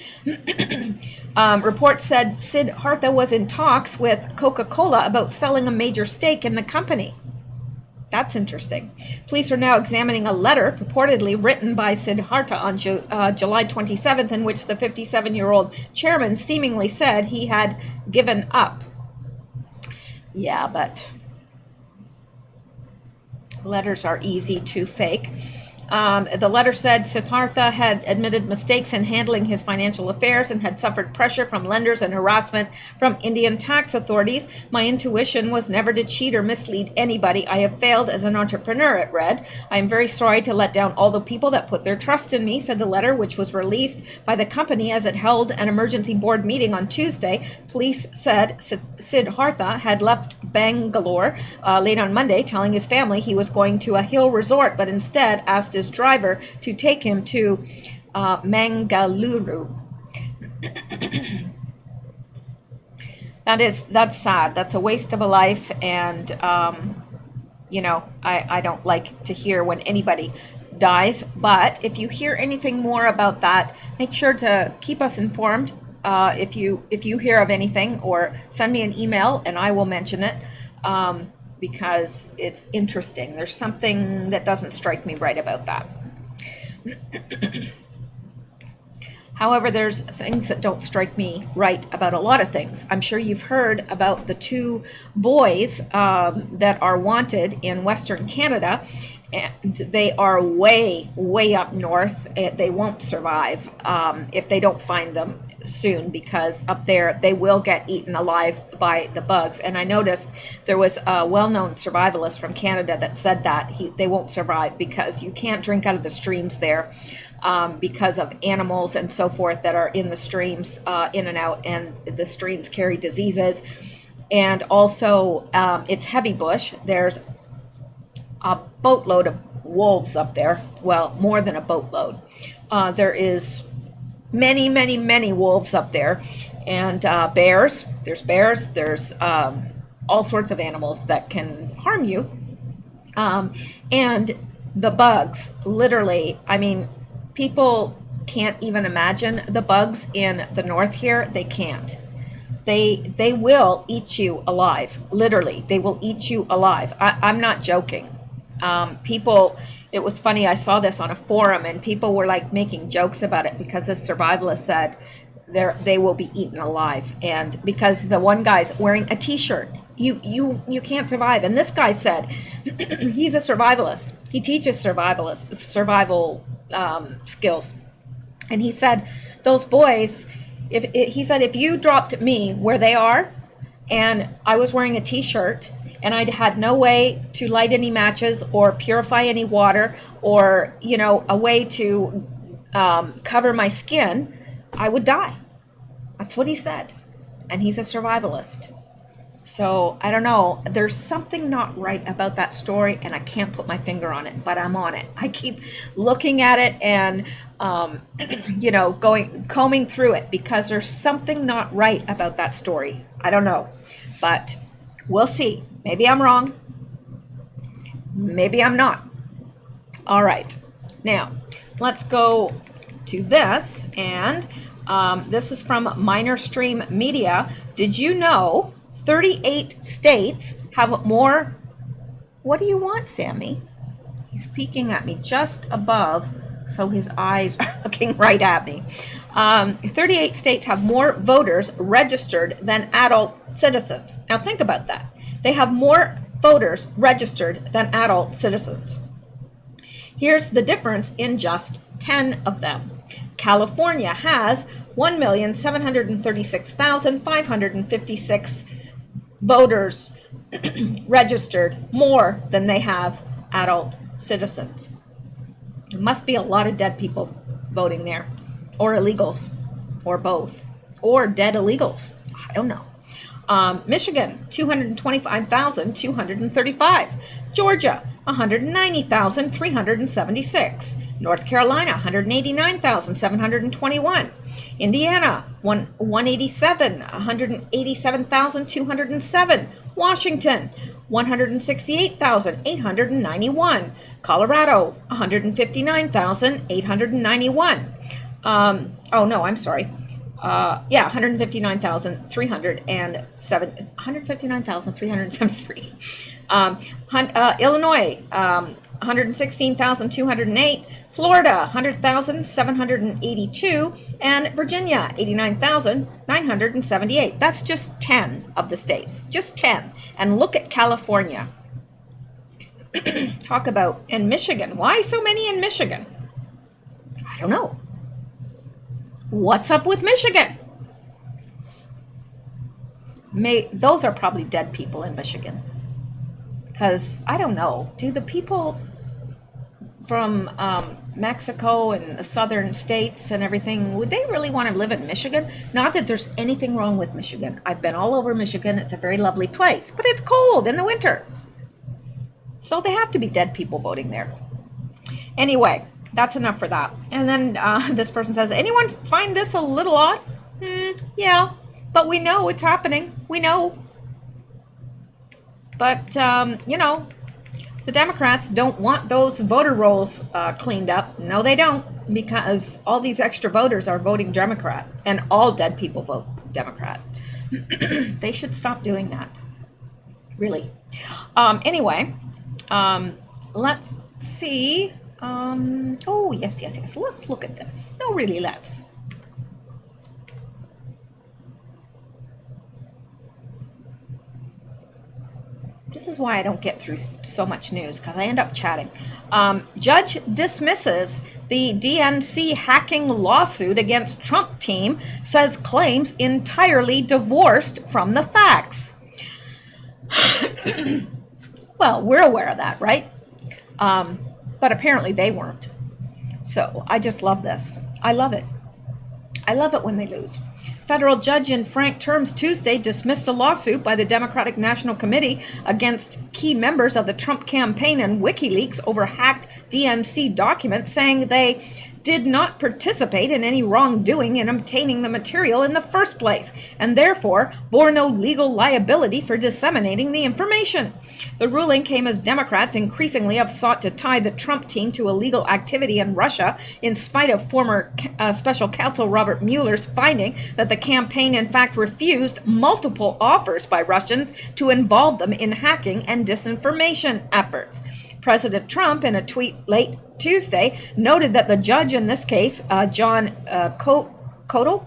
Reports said Siddhartha was in talks with Coca-Cola about selling a major stake in the company. That's interesting. Police are now examining a letter purportedly written by Siddhartha on July 27th, in which the 57-year-old chairman seemingly said he had given up. Yeah, but letters are easy to fake. The letter said Siddhartha had admitted mistakes in handling his financial affairs and had suffered pressure from lenders and harassment from Indian tax authorities. My intuition was never to cheat or mislead anybody. I have failed as an entrepreneur, it read. I am very sorry to let down all the people that put their trust in me, said the letter, which was released by the company as it held an emergency board meeting on Tuesday. Police said Siddhartha had left Bangalore late on Monday, telling his family he was going to a hill resort, but instead asked his driver to take him to Mangaluru. That's sad. That's a waste of a life, and I don't like to hear when anybody dies. But if you hear anything more about that, make sure to keep us informed. If you hear of anything, or send me an email and I will mention it. Because it's interesting. There's something that doesn't strike me right about that. However, there's things that don't strike me right about a lot of things. I'm sure you've heard about the two boys that are wanted in Western Canada, and they are way, way up north. They won't survive if they don't find them soon, because up there they will get eaten alive by the bugs. And I noticed there was a well-known survivalist from Canada that said that they won't survive because you can't drink out of the streams there because of animals and so forth that are in the streams in and out, and the streams carry diseases. And also it's heavy bush. There's a boatload of wolves up there. Well, more than a boatload. There is many, many, many wolves up there, and bears. There's bears. There's all sorts of animals that can harm you. And the bugs, literally, I mean, people can't even imagine the bugs in the north here. They can't. They will eat you alive. Literally, they will eat you alive. I'm not joking. People, it was funny, I saw this on a forum and people were like making jokes about it because the survivalist said they will be eaten alive. And because the one guy's wearing a t-shirt, you can't survive. And this guy said he's a survivalist. He teaches survival skills. And he said those boys, if you dropped me where they are and I was wearing a t-shirt and I'd had no way to light any matches or purify any water or, a way to cover my skin, I would die. That's what he said. And he's a survivalist. So I don't know. There's something not right about that story, and I can't put my finger on it, but I'm on it. I keep looking at it and, combing through it because there's something not right about that story. I don't know, but we'll see. Maybe I'm wrong. Maybe I'm not. All right. Now, let's go to this. And this is from Minor Stream Media. Did you know 38 states have more? What do you want, Sammy? He's peeking at me just above, so his eyes are looking right at me. 38 states have more voters registered than adult citizens. Now think about that. They have more voters registered than adult citizens. Here's the difference in just 10 of them. California has 1,736,556 voters registered more than they have adult citizens. There must be a lot of dead people voting there, or illegals, or both, or dead illegals. I don't know. Michigan, 225,235. Georgia, 190,376. North Carolina, 189,721. Indiana, 187,207. Washington, 168,891. Colorado, 159,891. Oh no, I'm sorry. 159,373. Illinois, 116,208. Florida, 100,782. And Virginia, 89,978. That's just 10 of the states. Just 10. And look at California. Talk about, in Michigan. Why so many in Michigan? I don't know. What's up with Michigan? Those are probably dead people in Michigan. Because, I don't know, do the people from Mexico and the southern states and everything, would they really want to live in Michigan? Not that there's anything wrong with Michigan. I've been all over Michigan. It's a very lovely place. But it's cold in the winter. So they have to be dead people voting there. Anyway, that's enough for that. And then this person says, anyone find this a little odd? Yeah, but we know it's happening. We know. But, you know, the Democrats don't want those voter rolls cleaned up. No, they don't, because all these extra voters are voting Democrat, and all dead people vote Democrat. They should stop doing that. Really. Anyway, let's see. Oh, yes. Let's look at this. No, really, let's. This is why I don't get through so much news, because I end up chatting. Judge dismisses the DNC hacking lawsuit against Trump team, says claims entirely divorced from the facts. Well, we're aware of that, right? But apparently they weren't. So I just love this. I love it. I love it when they lose. Federal judge in frank terms Tuesday dismissed a lawsuit by the Democratic National Committee against key members of the Trump campaign and WikiLeaks over hacked DNC documents, saying they did not participate in any wrongdoing in obtaining the material in the first place, and therefore bore no legal liability for disseminating the information. The ruling came as Democrats increasingly have sought to tie the Trump team to illegal activity in Russia, in spite of former special counsel Robert Mueller's finding that the campaign in fact refused multiple offers by Russians to involve them in hacking and disinformation efforts. President Trump, in a tweet late Tuesday, noted that the judge in this case, John Kodal,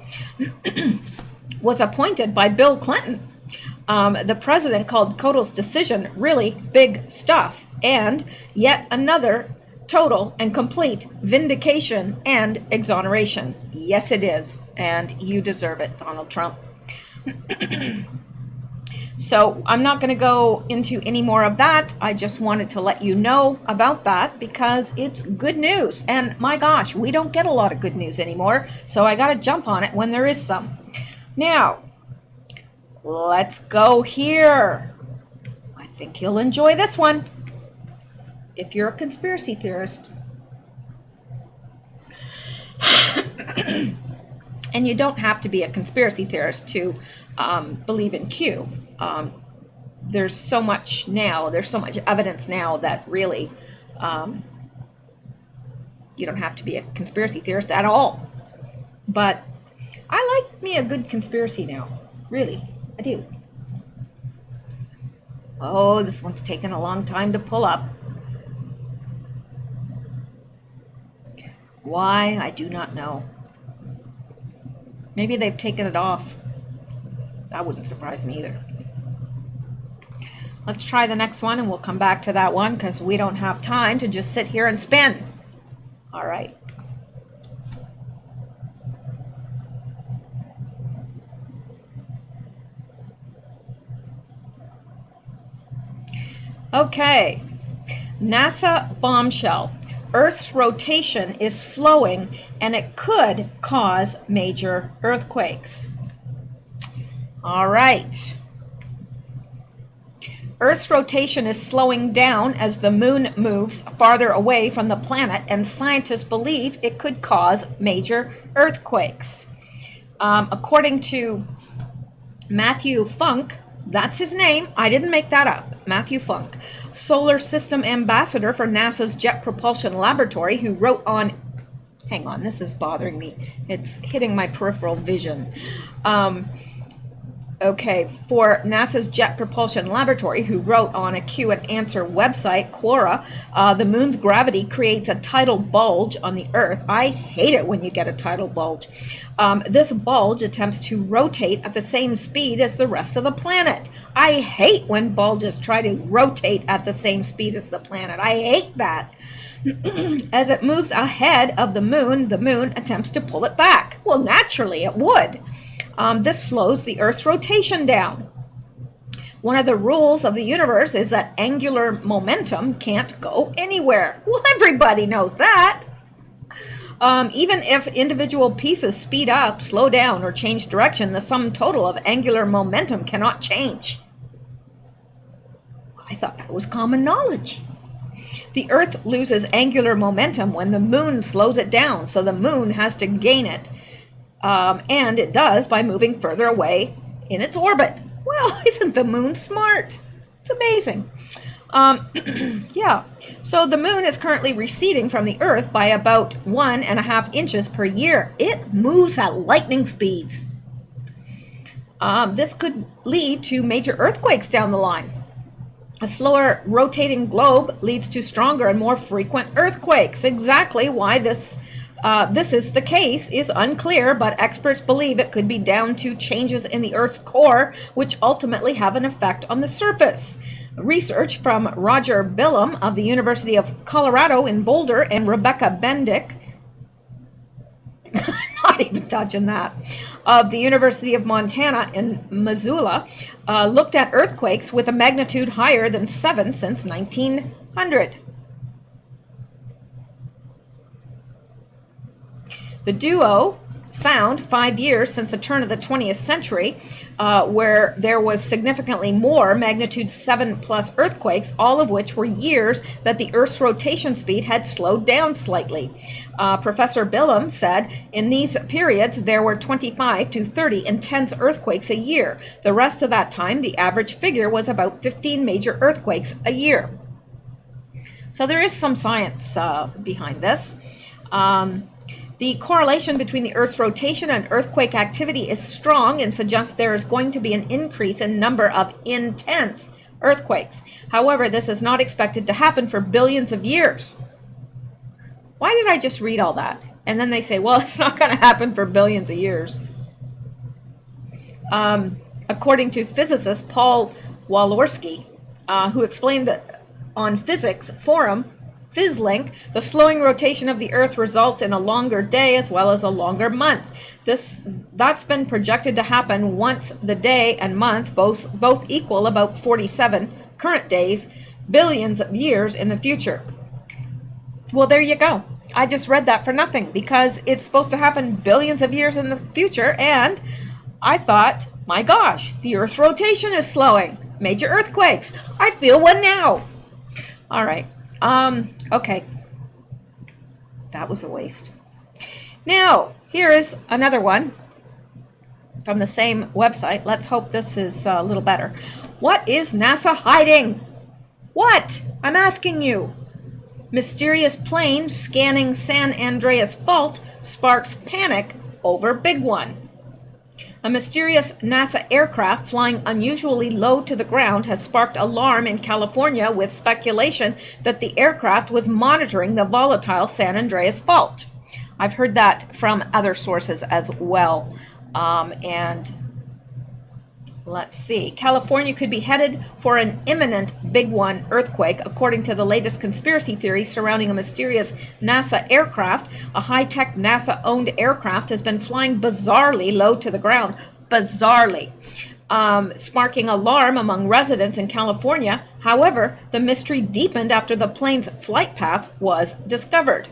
was appointed by Bill Clinton. The president called Kodal's decision really big stuff, and yet another total and complete vindication and exoneration. Yes, it is, and you deserve it, Donald Trump. So I'm not going to go into any more of that. I just wanted to let you know about that because it's good news. And my gosh, we don't get a lot of good news anymore. So I got to jump on it when there is some. Now, let's go here. I think you'll enjoy this one if you're a conspiracy theorist. And you don't have to be a conspiracy theorist to believe in Q. There's so much evidence now that really you don't have to be a conspiracy theorist at all. But I like me a good conspiracy now. Really, I do. Oh, this one's taken a long time to pull up. Why? I do not know. Maybe they've taken it off. That wouldn't surprise me either. Let's try the next one and we'll come back to that one because we don't have time to just sit here and spin. All right. Okay. NASA bombshell. Earth's rotation is slowing and it could cause major earthquakes. All right. Earth's rotation is slowing down as the moon moves farther away from the planet, and scientists believe it could cause major earthquakes. According to Matthew Funk, that's his name, I didn't make that up, Matthew Funk, solar system ambassador for NASA's Jet Propulsion Laboratory, who wrote on, hang on, this is bothering me. It's hitting my peripheral vision. For NASA's Jet Propulsion Laboratory, who wrote on a Q&A website, Quora, the moon's gravity creates a tidal bulge on the Earth. I hate it when you get a tidal bulge. This bulge attempts to rotate at the same speed as the rest of the planet. I hate when bulges try to rotate at the same speed as the planet. I hate that. As it moves ahead of the moon attempts to pull it back. Well, naturally it would. This slows the Earth's rotation down. One of the rules of the universe is that angular momentum can't go anywhere. Well, everybody knows that. Even if individual pieces speed up, slow down, or change direction, the sum total of angular momentum cannot change. I thought that was common knowledge. The Earth loses angular momentum when the moon slows it down, so the moon has to gain it. And it does by moving further away in its orbit. Well, isn't the moon smart? It's amazing. So the moon is currently receding from the Earth by about 1.5 inches per year. It moves at lightning speeds. This could lead to major earthquakes down the line. A slower rotating globe leads to stronger and more frequent earthquakes. Exactly why this is the case is unclear, but experts believe it could be down to changes in the Earth's core, which ultimately have an effect on the surface. Research from Roger Billum of the University of Colorado in Boulder and Rebecca Bendick, not even touching that, of the University of Montana in Missoula, looked at earthquakes with a magnitude higher than 7 since 1900. The duo found 5 years since the turn of the 20th century, where there was significantly more magnitude 7 plus earthquakes, all of which were years that the Earth's rotation speed had slowed down slightly. Professor Billum said, in these periods, there were 25 to 30 intense earthquakes a year. The rest of that time, the average figure was about 15 major earthquakes a year. So there is some science behind this. The correlation between the Earth's rotation and earthquake activity is strong and suggests there is going to be an increase in number of intense earthquakes. However, this is not expected to happen for billions of years. Why did I just read all that? And then they say, well, it's not going to happen for billions of years. According to physicist Paul Walorski, who explained that on Physics Forum, PhysLink, the slowing rotation of the Earth results in a longer day as well as a longer month. That's been projected to happen once the day and month both equal about 47 current days, billions of years in the future. Well, there you go. I just read that for nothing because it's supposed to happen billions of years in the future, and I thought, my gosh, the Earth's rotation is slowing. Major earthquakes. I feel one now. All right. Okay. That was a waste. Now, here is another one from the same website. Let's hope this is a little better. What is NASA hiding? What? I'm asking you. Mysterious plane scanning San Andreas Fault sparks panic over big one. A mysterious NASA aircraft flying unusually low to the ground has sparked alarm in California with speculation that the aircraft was monitoring the volatile San Andreas Fault. I've heard that from other sources as well. And let's see. California could be headed for an imminent Big One earthquake, according to the latest conspiracy theories surrounding a mysterious NASA aircraft. A high-tech NASA-owned aircraft has been flying bizarrely low to the ground. Bizarrely. Sparking alarm among residents in California. However, the mystery deepened after the plane's flight path was discovered.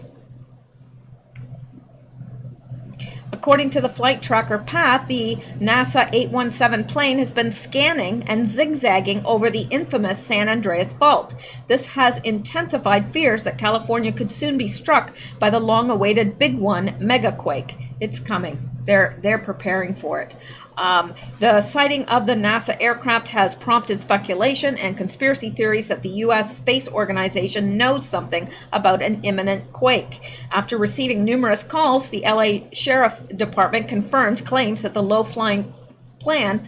According to the flight tracker path, the NASA 817 plane has been scanning and zigzagging over the infamous San Andreas Fault. This has intensified fears that California could soon be struck by the long-awaited Big One megaquake. It's coming. They're preparing for it. The sighting of the NASA aircraft has prompted speculation and conspiracy theories that the U.S. Space Organization knows something about an imminent quake. After receiving numerous calls, the LA Sheriff Department confirmed claims that the low-flying plane,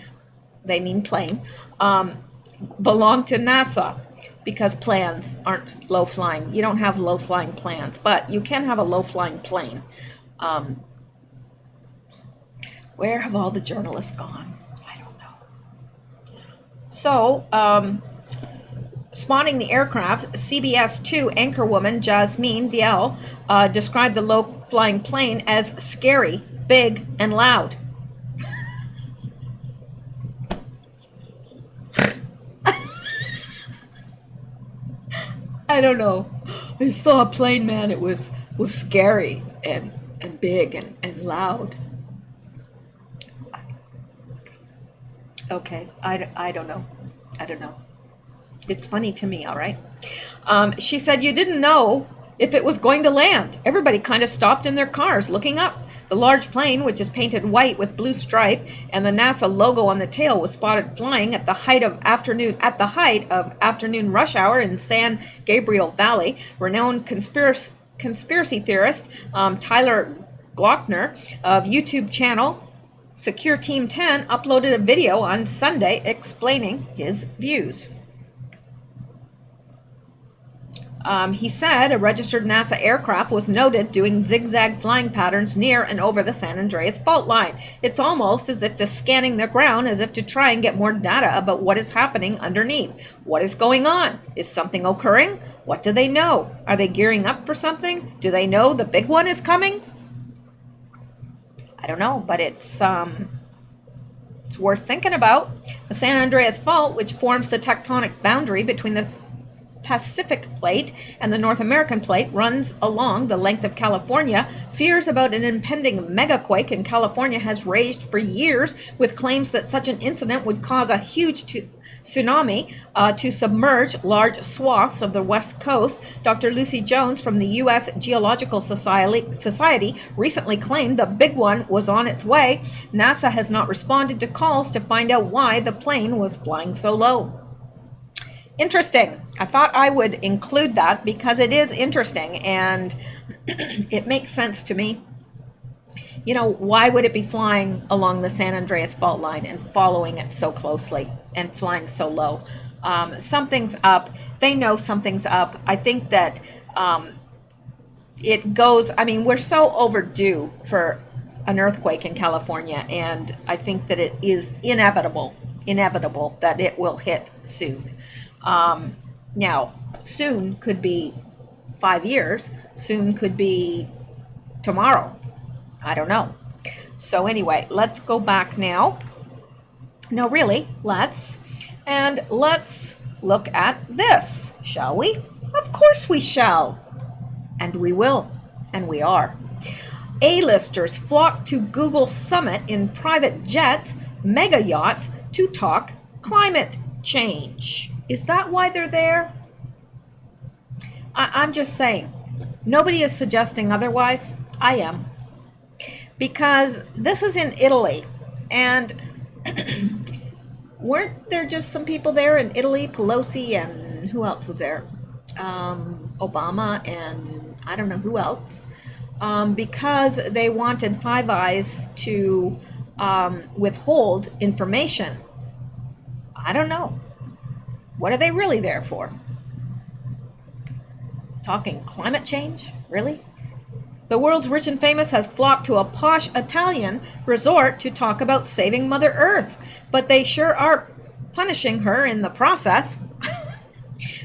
they mean plane, belonged to NASA, because planes aren't low-flying. You don't have low-flying planes, but you can have a low-flying plane. Where have all the journalists gone? I don't know. So, spotting the aircraft, CBS 2 anchorwoman Jasmine Viel described the low-flying plane as scary, big, and loud. I don't know. I saw a plane, man. It was scary and big and loud. Okay, I don't know. I don't know. It's funny to me, all right? She said, you didn't know if it was going to land. Everybody kind of stopped in their cars looking up. The large plane, which is painted white with blue stripe, and the NASA logo on the tail, was spotted flying at the height of afternoon rush hour in San Gabriel Valley. Renowned conspiracy theorist Tyler Glockner of YouTube channel Secure Team 10 uploaded a video on Sunday explaining his views. He said a registered NASA aircraft was noted doing zigzag flying patterns near and over the San Andreas fault line. It's almost as if they're scanning the ground as if to try and get more data about what is happening underneath. What is going on? Is something occurring? What do they know? Are they gearing up for something? Do they know the big one is coming? I don't know, but it's worth thinking about. The San Andreas Fault, which forms the tectonic boundary between the Pacific Plate and the North American Plate, runs along the length of California. Fears about an impending megaquake in California has raged for years, with claims that such an incident would cause a huge tsunami to submerge large swaths of the West Coast. Dr. Lucy Jones from the U.S. Geological Society recently claimed the big one was on its way. NASA has not responded to calls to find out why the plane was flying so low. Interesting. I thought I would include that because it is interesting and it makes sense to me. You know, why would it be flying along the San Andreas fault line and following it so closely and flying so low? Something's up. They know something's up. I think that it goes, I mean, we're so overdue for an earthquake in California, and I think that it is inevitable that it will hit soon. Now, soon could be 5 years. Soon could be tomorrow. I don't know. So anyway, let's go back now. No, really, let's look at this, shall we? Of course we shall. And we will. And we are. A-listers flock to Google summit in private jets, mega yachts to talk climate change. Is that why they're there? I'm just saying. Nobody is suggesting otherwise. I am. Because this is in Italy. And weren't there just some people there in Italy? Pelosi and who else was there? Obama and I don't know who else. Because they wanted Five Eyes to withhold information. I don't know. What are they really there for? Talking climate change? Really? The world's rich and famous have flocked to a posh Italian resort to talk about saving Mother Earth, but they sure are punishing her in the process.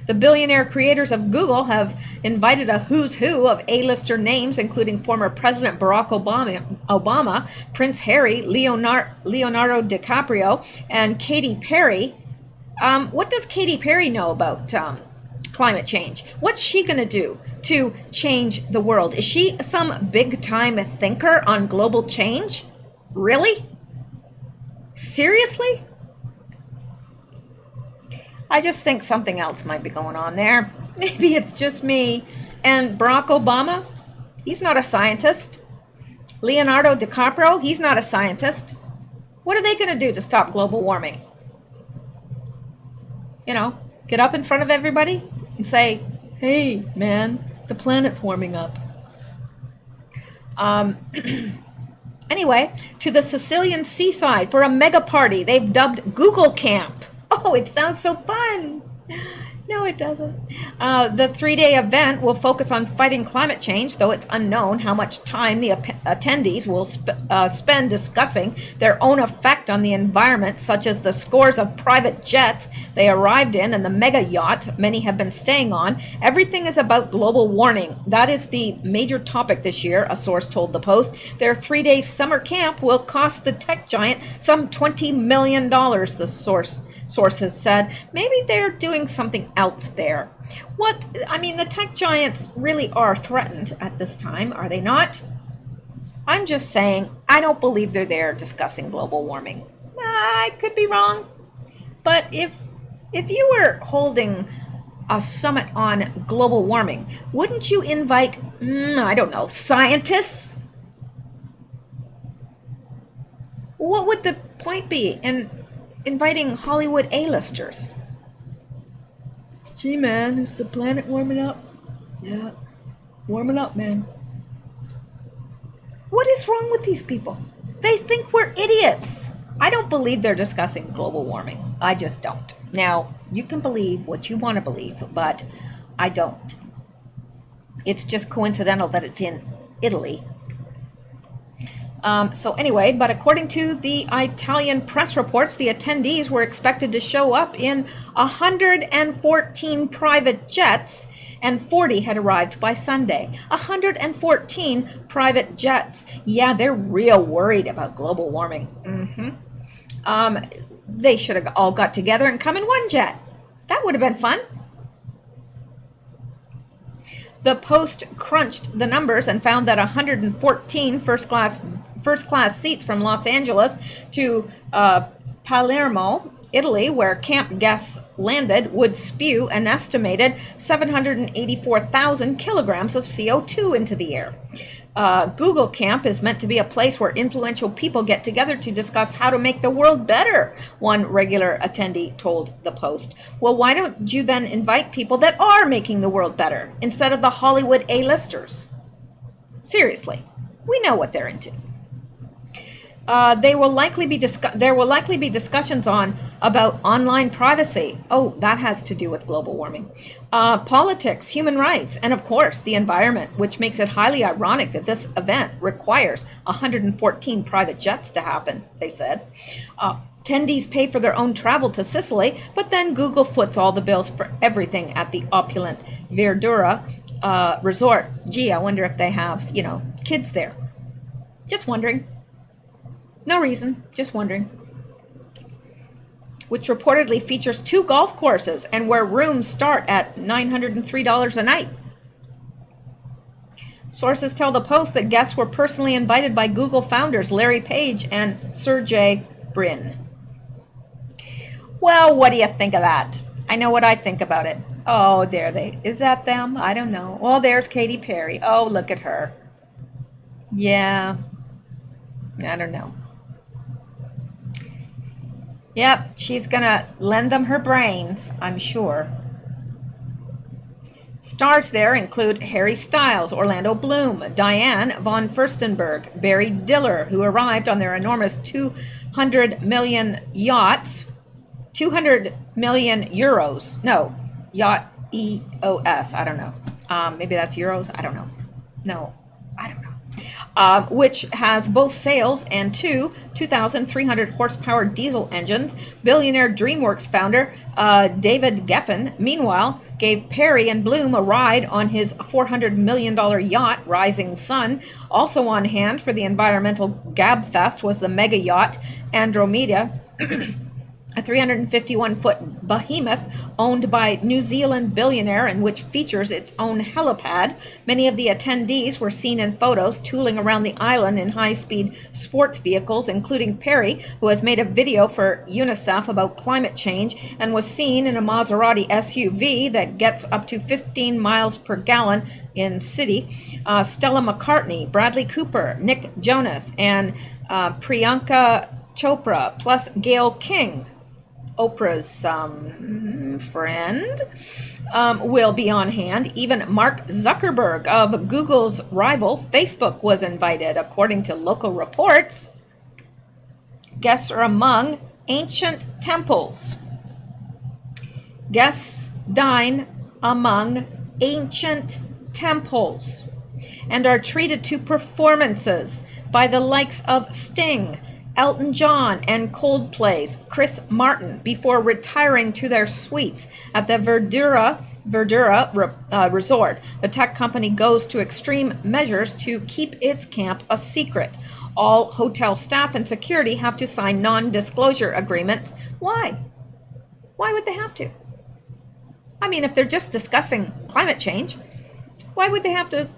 The billionaire creators of Google have invited a who's who of A-lister names, including former President Barack Obama, Prince Harry, Leonardo DiCaprio, and Katy Perry. What does Katy Perry know about climate change? What's she going to do to change the world? Is she some big-time thinker on global change? Really? Seriously? I just think something else might be going on there. Maybe it's just me. And Barack Obama, he's not a scientist. Leonardo DiCaprio, he's not a scientist. What are they going to do to stop global warming? You know, get up in front of everybody and say, hey, man, the planet's warming up. Anyway, to the Sicilian seaside for a mega party they've dubbed Google Camp. Oh, it sounds so fun. No, it doesn't. The 3-day event will focus on fighting climate change, though it's unknown how much time the attendees will spend discussing their own effect on the environment, such as the scores of private jets they arrived in and the mega yachts many have been staying on. Everything is about global warming. That is the major topic this year, a source told the Post. Their 3-day summer camp will cost the tech giant some $20 million, the sources said. Maybe they're doing something else there. The tech giants really are threatened at this time, are they not? I'm just saying, I don't believe they're there discussing global warming. I could be wrong. But if you were holding a summit on global warming, wouldn't you invite, scientists? What would the point be in inviting Hollywood A-listers? Gee, man, is the planet warming up? Yeah, warming up, man. What is wrong with these people? They think we're idiots. I don't believe they're discussing global warming. I just don't. Now, you can believe what you want to believe, but I don't. It's just coincidental that it's in Italy. But according to the Italian press reports, the attendees were expected to show up in 114 private jets, and 40 had arrived by Sunday. 114 private jets. Yeah, they're real worried about global warming. They should have all got together and come in one jet. That would have been fun. The Post crunched the numbers and found that 114 first-class seats from Los Angeles to Palermo, Italy, where camp guests landed, would spew an estimated 784,000 kilograms of CO2 into the air. Google Camp is meant to be a place where influential people get together to discuss how to make the world better, one regular attendee told the Post. Well, why don't you then invite people that are making the world better instead of the Hollywood A-listers? Seriously, we know what they're into. There will likely be discussions about online privacy. Oh, that has to do with global warming. Politics, human rights, and of course the environment, which makes it highly ironic that this event requires 114 private jets to happen, they said. Attendees pay for their own travel to Sicily, but then Google foots all the bills for everything at the opulent Verdura resort. Gee, I wonder if they have, kids there. Just wondering. No reason, just wondering. Which reportedly features 2 golf courses and where rooms start at $903 a night. Sources tell the Post that guests were personally invited by Google founders Larry Page and Sergey Brin. Well, what do you think of that? I know what I think about it. Oh, is that them? I don't know. Oh, there's Katy Perry. Oh, look at her. Yeah, I don't know. Yep, she's gonna lend them her brains, I'm sure. Stars there include Harry Styles, Orlando Bloom, Diane von Furstenberg, Barry Diller, who arrived on their enormous 200 million yachts. 200 million euros. No, yacht EOS. I don't know. Maybe that's euros. I don't know. No, I don't know. Which has both sails and 2,300 horsepower diesel engines. Billionaire DreamWorks founder David Geffen, meanwhile, gave Perry and Bloom a ride on his $400 million yacht, Rising Sun. Also on hand for the environmental gabfest was the mega yacht Andromeda. a 351-foot behemoth owned by New Zealand billionaire and which features its own helipad. Many of the attendees were seen in photos tooling around the island in high-speed sports vehicles, including Perry, who has made a video for UNICEF about climate change and was seen in a Maserati SUV that gets up to 15 miles per gallon in city. Stella McCartney, Bradley Cooper, Nick Jonas, and Priyanka Chopra, plus Gayle King, Oprah's friend, will be on hand. Even Mark Zuckerberg of Google's rival Facebook was invited. According to local reports, guests are among ancient temples. Guests dine among ancient temples and are treated to performances by the likes of Sting, Elton John, and Coldplay's Chris Martin before retiring to their suites at the Verdura Resort. The tech company goes to extreme measures to keep its camp a secret. All hotel staff and security have to sign non-disclosure agreements. Why? Why would they have to? I mean, if they're just discussing climate change, why would they have to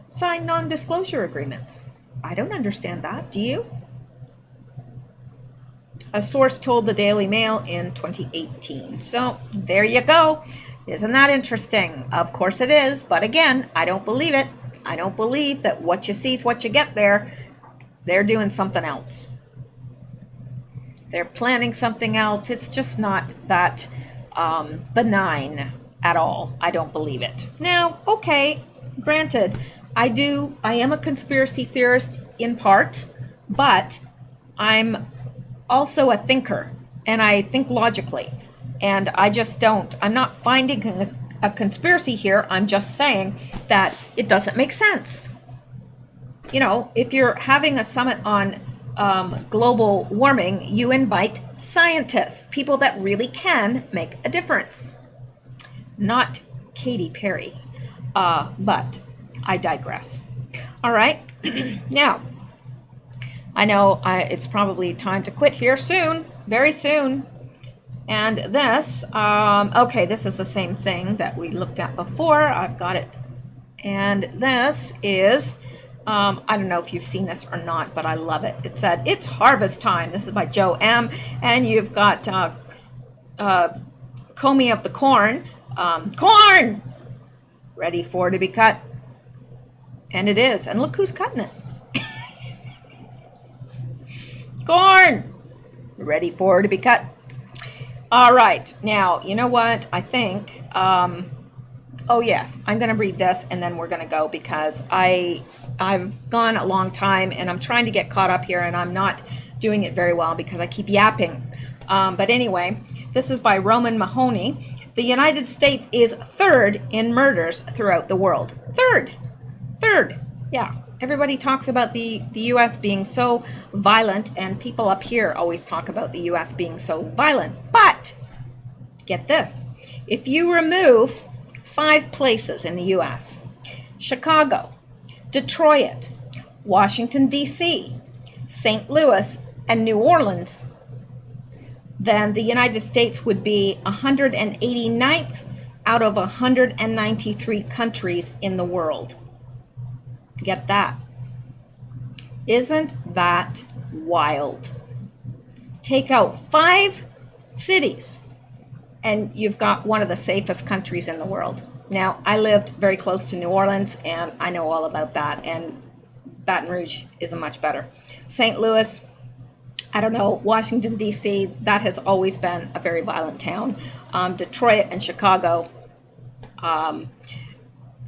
sign non-disclosure agreements? I don't understand that. Do you? A source told the Daily Mail in 2018. So there you go. Isn't that interesting? Of course it is. But again, I don't believe it. I don't believe that what you see is what you get there. They're doing something else. They're planning something else. It's just not that benign at all. I don't believe it. Now, okay, granted, I am a conspiracy theorist in part, but I'm also a thinker, and I think logically, and I'm not finding a conspiracy here. I'm just saying that it doesn't make sense. You know, if you're having a summit on global warming, you invite scientists, people that really can make a difference, not Katy Perry. But I digress. All right. Now, I know it's probably time to quit here soon, very soon. And this, okay, this is the same thing that we looked at before. I've got it. And this is, I don't know if you've seen this or not, but I love it. It said, "It's harvest time." This is by Joe M. And you've got Comey of the Corn. Corn! Ready for to be cut. And it is. And look who's cutting it. Corn! Ready for to be cut. All right. Now, you know what? I think, oh yes, I'm going to read this and then we're going to go because I've gone a long time and I'm trying to get caught up here and I'm not doing it very well because I keep yapping. But anyway, this is by Roman Mahoney. The United States is third in murders throughout the world. Third. Yeah. Everybody talks about the U.S. being so violent, and people up here always talk about the U.S. being so violent. But, get this, if you remove 5 places in the U.S., Chicago, Detroit, Washington, D.C., St. Louis, and New Orleans, then the United States would be 189th out of 193 countries in the world. Get that. Isn't that wild? Take out 5 cities and you've got one of the safest countries in the world. Now, I lived very close to New Orleans and I know all about that, and Baton Rouge isn't much better. St. Louis, I don't know, Washington, D.C., that has always been a very violent town. Detroit and Chicago,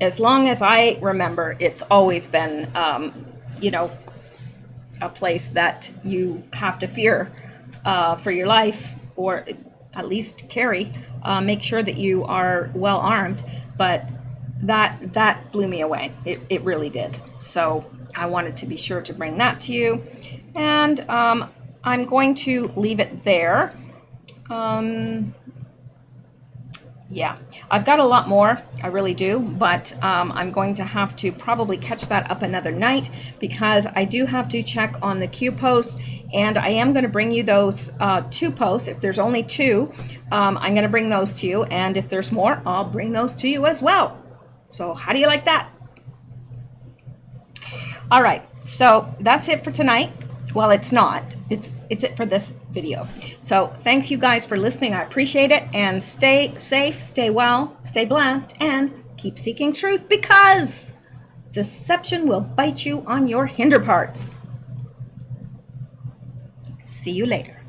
as long as I remember, it's always been, a place that you have to fear for your life, or at least carry. Make sure that you are well armed. But that blew me away. It really did. So I wanted to be sure to bring that to you. And I'm going to leave it there. Yeah, I've got a lot more, I really do, but I'm going to have to probably catch that up another night because I do have to check on the Q posts, and I am going to bring you those 2 posts. If there's only 2, I'm going to bring those to you, and if there's more, I'll bring those to you as well. So how do you like that? All right, so that's it for tonight. Well, it's not. It's it for this video. So thank you guys for listening. I appreciate it. And stay safe, stay well, stay blessed, and keep seeking truth because deception will bite you on your hinder parts. See you later.